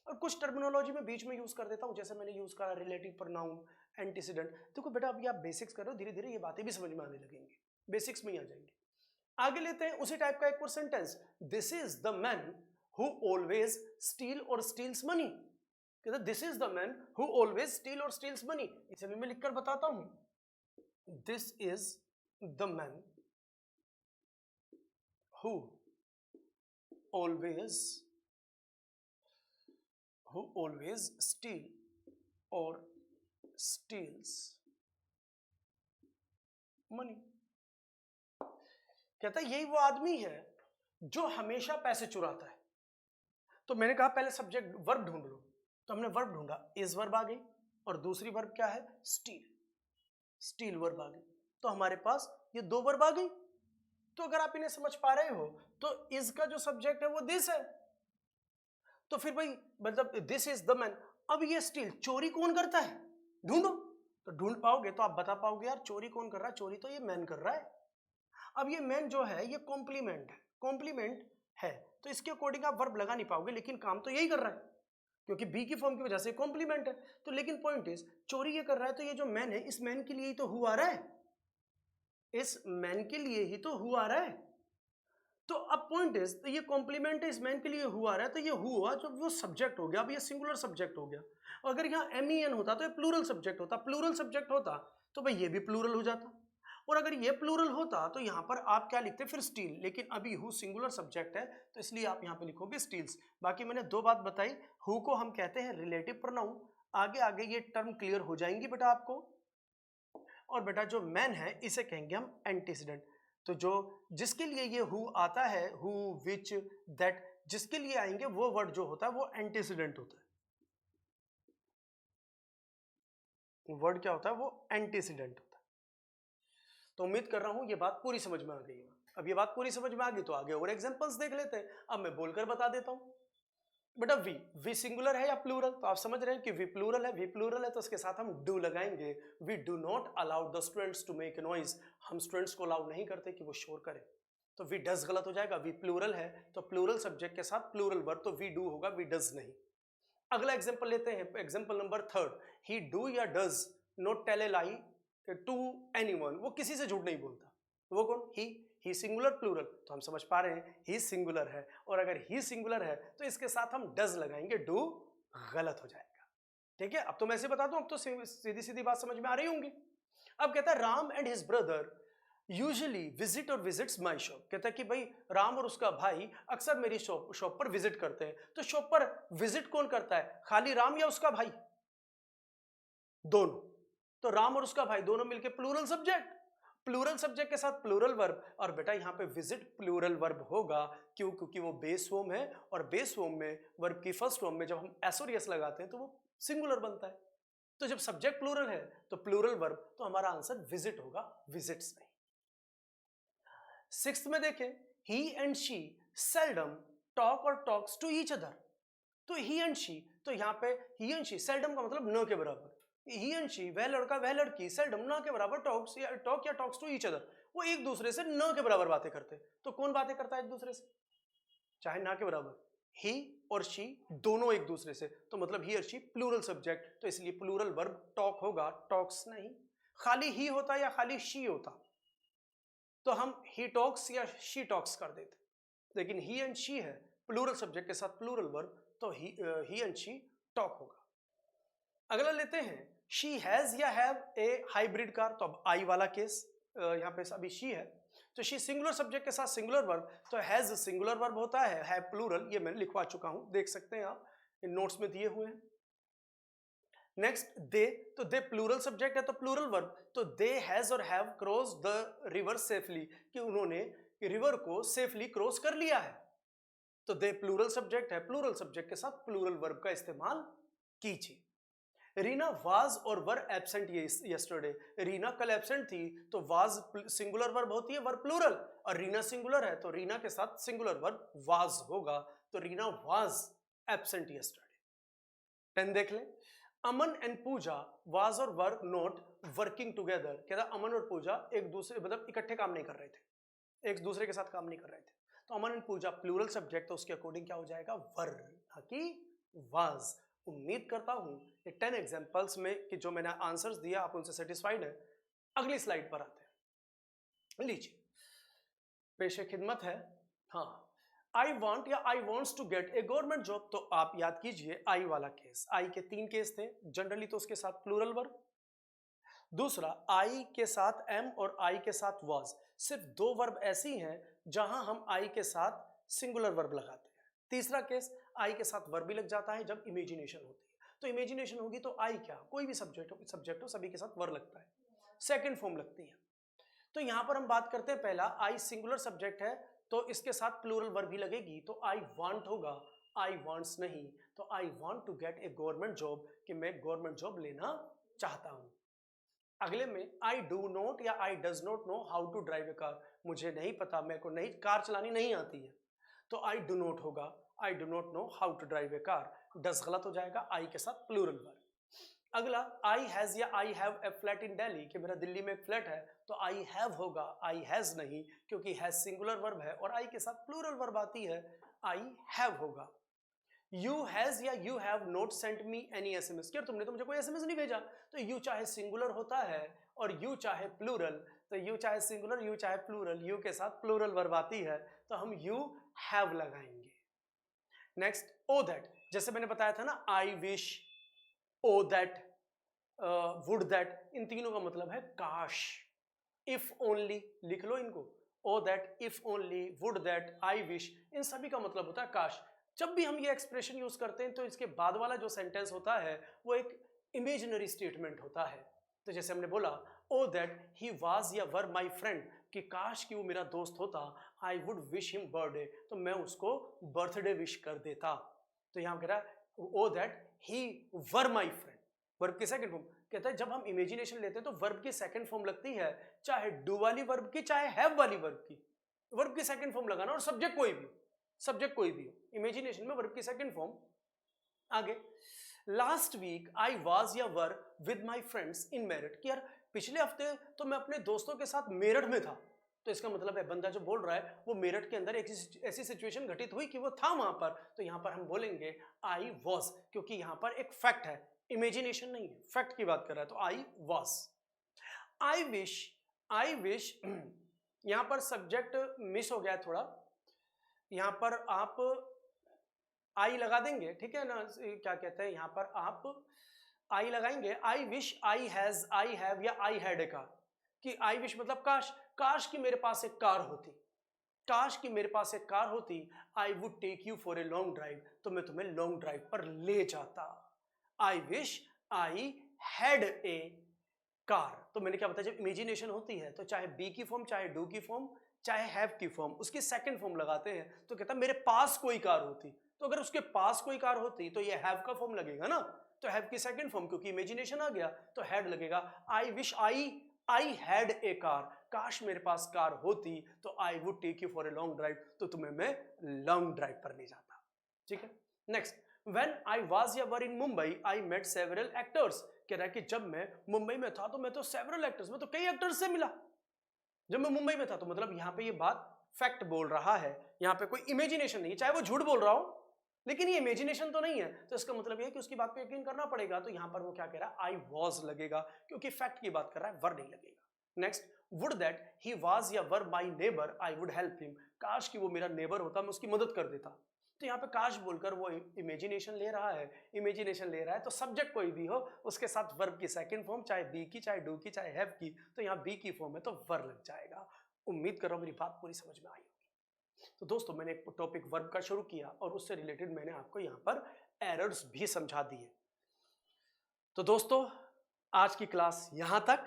और कुछ टर्मिनोलॉजी में बीच में यूज कर देता हूं, जैसे मैंने यूज करा रिलेटिव प्रोनाउन, एंटीसीडेंट। देखो बेटा अभी आप बेसिक्स कर रहे हो, धीरे धीरे ये बातें भी समझ में आने लगेंगी, बेसिक्स में ही आ जाएंगे। आगे लेते हैं उसी टाइप का एक और sentence, this is the man who always steel और स्टील्स मनी। कहते this is the man who always steel और स्टील्स मनी। इसे भी मैं लिखकर बताता हूं, this is the man who always steal or steals money। कहता है यही वो आदमी है जो हमेशा पैसे चुराता है। तो मैंने कहा पहले सब्जेक्ट वर्ब ढूंढ लो, तो हमने वर्ब ढूंढा, इज वर्ब आ गई, और दूसरी वर्ब क्या है, स्टील, स्टील वर्ब आ गई। तो हमारे पास ये दो वर्ब आ गई। तो अगर आप इन्हें समझ पा रहे हो तो इज का जो सब्जेक्ट है वो दिस है, तो फिर भाई मतलब दिस इज द मैन। अब ये स्टील चोरी कौन करता है, ढूंढो, तो ढूंढ पाओगे तो आप बता पाओगे यार चोरी कौन कर रहा है, चोरी तो ये मैन कर रहा है। अब ये मैन जो है ये कॉम्प्लीमेंट है, कॉम्प्लीमेंट है, तो इसके अकॉर्डिंग आप वर्ब लगा नहीं पाओगे, लेकिन काम तो यही कर रहा है क्योंकि बी की फॉर्म की वजह से कॉम्प्लीमेंट है। तो लेकिन पॉइंट इज चोरी ये कर रहा है, तो ये जो मैन है इस मैन के लिए ही तो हु आ रहा है, इस मैन के लिए ही तो हु आ रहा है। तो अब पॉइंट इज तो ये कॉम्प्लीमेंट इस मैन के लिए हुआ रहा है, तो ये हुआ जो वो सब्जेक्ट हो गया, अब ये सिंगुलर सब्जेक्ट हो गया। और अगर यहाँ MEN होता तो ये प्लूरल सब्जेक्ट होता, प्लूरल सब्जेक्ट होता तो भाई ये भी प्लूरल हो जाता, और अगर ये प्लूरल होता तो यहाँ पर आप क्या लिखते फिर स्टील, लेकिन अभी हु सिंगुलर सब्जेक्ट है तो इसलिए आप यहाँ पे लिखोगे स्टील्स। बाकी मैंने दो बात बताई, हु को हम कहते हैं रिलेटिव प्रोनाउन, आगे आगे ये टर्म क्लियर हो जाएंगी बेटा आपको। और बेटा जो मैन है इसे कहेंगे हम एंटीसीडेंट। तो जो जिसके लिए ये हु आता है, हु, विच, दैट, जिसके लिए आएंगे वो वर्ड जो होता है वो एंटीसीडेंट होता है, वर्ड क्या होता है वो एंटीसीडेंट होता है। तो उम्मीद कर रहा हूं ये बात पूरी समझ में आ गई है। अब ये बात पूरी समझ में आ गई तो आगे और एग्जांपल्स देख लेते हैं। अब मैं बोलकर बता देता हूं बेटा वी सिंगुलर है या प्लूरल, तो आप समझ रहे हैं कि वी प्लूरल है, वी प्लूरल है तो उसके साथ हम डू लगाएंगे। We do not allow the students to make noise, हम स्टूडेंट्स को अलाउ नहीं करते कि वो शोर करें, तो वी डज गलत हो जाएगा। वी प्लूरल है तो प्लूरल सब्जेक्ट के साथ प्लूरल वर्ब, तो वी डू होगा, वी डज नहीं। अगला एग्जांपल लेते हैं, एग्जांपल नंबर 3, ही डू या does not tell a lie to anyone, वो किसी से झूठ नहीं बोलता। वो कौन, ही सिंगुलर प्लूरल, तो हम समझ पा रहे हैं ही सिंगुलर है, और अगर ही सिंगुलर है तो इसके साथ हम डज लगाएंगे, डू गलत हो जाएगा। ठीक है, अब तो मैं ऐसे बता दूं, अब तो सीधी सीधी बात समझ में आ रही होंगी। अब कहता है Ram and his brother usually visit और विजिट्स माय शॉप। कहता है कि भाई राम और उसका भाई अक्सर मेरी शॉप पर विजिट करते हैं। तो शॉप पर विजिट कौन करता है, खाली राम या उसका भाई, दोनों। तो राम और उसका भाई दोनों मिलके प्लूरल सब्जेक्ट, प्लूरल सब्जेक्ट के साथ प्लूरल वर्ब, और बेटा यहाँ पे विजिट प्लूरल वर्ब होगा, क्यों, क्योंकि वो बेस फॉर्म है, और बेस फॉर्म में वर्ब की फर्स्ट फॉर्म में जब हम एस और यस लगाते हैं तो वो सिंगुलर बनता है। तो जब सब्जेक्ट प्लूरल है तो प्लूरल वर्ब, तो हमारा आंसर विजिट होगा, विजिट्स नहीं। 6th में देखें, ही एंड शी सेल्डम टॉक और टॉक्स टू ईच अदर। तो ही एंड शी, तो यहाँ पे ही एंड शी सेल्डम का मतलब न के बराबर, ही एंड शी वह लड़का वह लड़की सेल्डम न के बराबर टॉक्स या टॉक्स टू ईच अदर, वो एक दूसरे से न के बराबर बातें करते। तो कौन बातें करता है एक दूसरे से, चाहे ना के बराबर, ही और शी दोनों एक दूसरे से, तो मतलब ही और शी प्लूरल सब्जेक्ट, तो इसलिए प्लूरल वर्ब टॉक होगा, टॉक्स नहीं। खाली ही होता या खाली शी होता, तो हम ही टॉक्स या शी टॉक्स कर देते, लेकिन ही एंड शी है, प्लूरल सब्जेक्ट के साथ प्लूरल वर्ब, तो ही एंड शी टॉक होगा। अगला लेते हैं, शी हैज या हैव ए हाइब्रिड कार, तो अब आई वाला केस, यहाँ पे अभी शी है, तो शी सिंगुलर सब्जेक्ट के साथ सिंगुलर वर्ब, तो हैज सिंगुलर वर्ब होता है, हैव प्लूरल, ये मैंने लिखवा चुका हूं, देख सकते हैं आप, इन नोट्स में दिए हुए हैं। नेक्स्ट दे, तो दे प्लूरल सब्जेक्ट है तो प्लूरल वर्ब, तो दे हैज और have cross the river safely, कि उन्होंने रिवर को सेफली क्रॉस कर लिया है, तो दे प्लूरल सब्जेक्ट है, प्लूरल सब्जेक्ट के साथ प्लूरल वर्ब का इस्तेमाल कीजिए। रीना वाज और वर एब्सेंट यस्टरडे, रीना कल एब्सेंट थी, तो वाज सिंगुलर वर्ब होती है, वर्ब प्लूरल, और रीना सिंगुलर है तो रीना के साथ सिंगुलर वर्ब वाज होगा, तो रीना वाज एब्सेंट यस्टरडे। 10 देख लें, अमन एंड पूजा वाज और वर नॉट वर्किंग टुगेदर, कहता अमन और पूजा एक दूसरे मतलब इकट्ठे काम नहीं कर रहे थे, एक दूसरे के साथ काम नहीं कर रहे थे, तो अमन एंड पूजा प्लूरल सब्जेक्ट, तो उसके अकॉर्डिंग क्या हो जाएगा, वर, कि वाज। उम्मीद करता हूं ये 10 एग्जांपल्स में कि जो मैंने आंसर्स दिया आप उनसे सेटिस्फाइड है। अगली स्लाइड पर आते हैं, लीजिए, पेशे खिदमत है, हाँ, आई वॉन्ट या I wants to get a government job, तो आप याद कीजिए आई वाला केस, आई के 3 केस थे जनरली, तो उसके साथ प्लूरल वर्ब, दूसरा आई के साथ एम और आई के साथ वाज, सिर्फ 2 वर्ब ऐसी हैं जहां हम आई के साथ सिंगुलर वर्ब लगाते हैं, तीसरा केस आई के साथ वर्ब भी लग जाता है जब इमेजिनेशन होती है, तो इमेजिनेशन होगी तो आई क्या, कोई भी सब्जेक्ट हो सभी के साथ वर्ब लगता है, सेकंड फॉर्म लगती है। तो यहां पर हम बात करते हैं, पहला आई सिंगुलर सब्जेक्ट है तो इसके साथ प्लूरल वर्ब भी लगेगी, तो आई वांट होगा, आई वांट्स नहीं, तो I want to get a government job, कि मैं गवर्नमेंट जॉब लेना चाहता हूं। अगले में आई डू नॉट या I does not know how to drive a car, मुझे नहीं पता, मेरे को नहीं कार चलानी नहीं आती है, तो आई डू नॉट होगा, I do not know how to drive a car, does गलत हो जाएगा, आई के साथ प्लूरल वर्ब। अगला आई हैज या I have a flat in Delhi, कि मेरा दिल्ली में एक फ्लैट है, तो आई हैव होगा, आई हैज नहीं, क्योंकि हैज सिंगुलर वर्ब है और आई के साथ प्लूरल वर्ब आती है, आई हैव होगा। यू हैज या you have not sent me any SMS, क्या तुमने तो मुझे कोई एसएमएस नहीं भेजा, तो यू चाहे सिंगुलर होता है और यू चाहे प्लूरल, तो यू चाहे सिंगुलर यू चाहे प्लूरल, यू के साथ प्लूरल वर्ब आती है, तो हम यू हैव लगाएंगे। नेक्स्ट ओ दैट, जैसे मैंने बताया था ना, I wish, O that, would that, इन तीनों का मतलब है काश, इफ ओनली, लिख लो इनको, O that, if only, would that, I wish, इन सभी का मतलब होता है काश। जब भी हम ये एक्सप्रेशन यूज करते हैं तो इसके बाद वाला जो सेंटेंस होता है वो एक इमेजिनरी स्टेटमेंट होता है, तो जैसे हमने बोला ओ दैट ही वाज या वर माई फ्रेंड, कि काश कि वो मेरा दोस्त होता, I would wish him birthday, तो मैं उसको बर्थडे विश कर देता, तो यहां कह रहा है O that he were my friend, verb की सेकंड फॉर्म, कहता है जब हम इमेजिनेशन लेते हैं तो वर्ब की सेकंड फॉर्म लगती है, चाहे डू वाली वर्ब की चाहे हैव वाली वर्ब की, वर्ब की सेकंड फॉर्म लगाना, और सब्जेक्ट कोई भी, सब्जेक्ट कोई भी हो, इमेजिनेशन में वर्ब की सेकंड फॉर्म। आगे, लास्ट वीक आई वाज या वर विद माई फ्रेंड्स इन मेरठ, कि यार पिछले हफ्ते तो मैं अपने दोस्तों के साथ मेरठ में था, तो इसका मतलब है बंदा जो बोल रहा है वो मेरठ के अंदर एक ऐसी सिचुएशन घटित हुई कि वो था वहां पर, तो यहां पर हम बोलेंगे आई वॉज, क्योंकि यहां पर एक फैक्ट है, इमेजिनेशन नहीं है, फैक्ट की बात कर रहा है, तो आई वॉज। आई विश यहां पर सब्जेक्ट मिस हो गया थोड़ा, यहां पर आप आई लगा देंगे, ठीक है ना, क्या कहते हैं यहां पर आप आई लगाएंगे, आई wish, I has, I have या आई हैड ए कार, कि आई विश मतलब काश, काश कि मेरे पास एक कार होती, काश कि मेरे पास एक कार होती, I would take you for a long drive, तो मैं तुम्हें लॉन्ग ड्राइव पर ले जाता, I wish I had a car, तो मैंने क्या बताया, जब इमेजिनेशन होती है तो चाहे बी की फॉर्म, चाहे डू की फॉर्म, चाहे हैव की फॉर्म, उसकी सेकंड फॉर्म लगाते हैं, तो कहता मेरे पास कोई कार होती, तो अगर उसके पास कोई कार होती तो ये हैव का फॉर्म लगेगा ना, तो हैव की सेकंड फॉर्म, क्योंकि इमेजिनेशन आ गया तो हैड लगेगा, I wish I had a car, काश मेरे पास कार होती, तो I would take you for a long drive, तो तुम्हें मैं लॉन्ग ड्राइव पर ले जाता, ठीक है। नेक्स्ट, व्हेन आई वाज या were in Mumbai I met several actors, कह रहा है कि जब मैं मुंबई में था तो मैं तो सेवरल एक्टर्स, मैं तो कई एक्टर्स से मिला जब मैं मुंबई में था, तो मतलब यहां पे ये बात फैक्ट बोल रहा है, यहां पे कोई इमेजिनेशन नहीं, चाहे वो झूठ बोल रहा हो लेकिन ये इमेजिनेशन तो नहीं है, तो इसका मतलब ये है कि उसकी बात पे यकीन करना पड़ेगा, तो यहां पर वो क्या कह रहा है, आई वॉज लगेगा, क्योंकि फैक्ट की बात कर रहा है, वर नहीं लगेगा। Next, would that he was या were my neighbour I would help him, काश कि वो मेरा नेबर होता, मैं उसकी मदद कर देता। तो यहाँ पे काश बोलकर वो इमेजिनेशन ले रहा है, इमेजिनेशन ले रहा है, तो सब्जेक्ट कोई भी हो उसके साथ वर्ब की सेकंड फॉर्म, चाहे बी की, चाहे डू की, चाहे हैव की, तो यहाँ बी की फॉर्म है तो वर लग जाएगा। उम्मीद कर रहा हूँ मेरी बात पूरी समझ में आई होगी। तो दोस्तों मैंने एक टॉपिक वर्ब का शुरू किया और उससे रिलेटेड मैंने आपको यहाँ पर एरर्स भी समझा दिए। तो दोस्तों आज की क्लास यहाँ तक,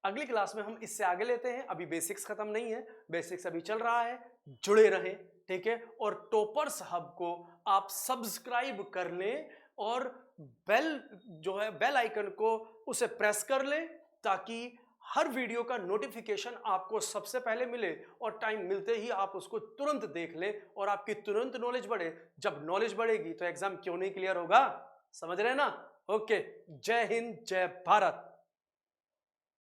अगली क्लास में हम इससे आगे लेते हैं। अभी बेसिक्स खत्म नहीं है, बेसिक्स अभी चल रहा है, जुड़े रहें, ठीक है। और टॉपर्स हब को आप सब्सक्राइब कर लें और बेल जो है बेल आइकन को उसे प्रेस कर लें ताकि हर वीडियो का नोटिफिकेशन आपको सबसे पहले मिले और टाइम मिलते ही आप उसको तुरंत देख लें और आपकी तुरंत नॉलेज बढ़े। जब नॉलेज बढ़ेगी तो एग्जाम क्यों नहीं क्लियर होगा, समझ रहे हैं ना। ओके, जय हिंद, जय भारत।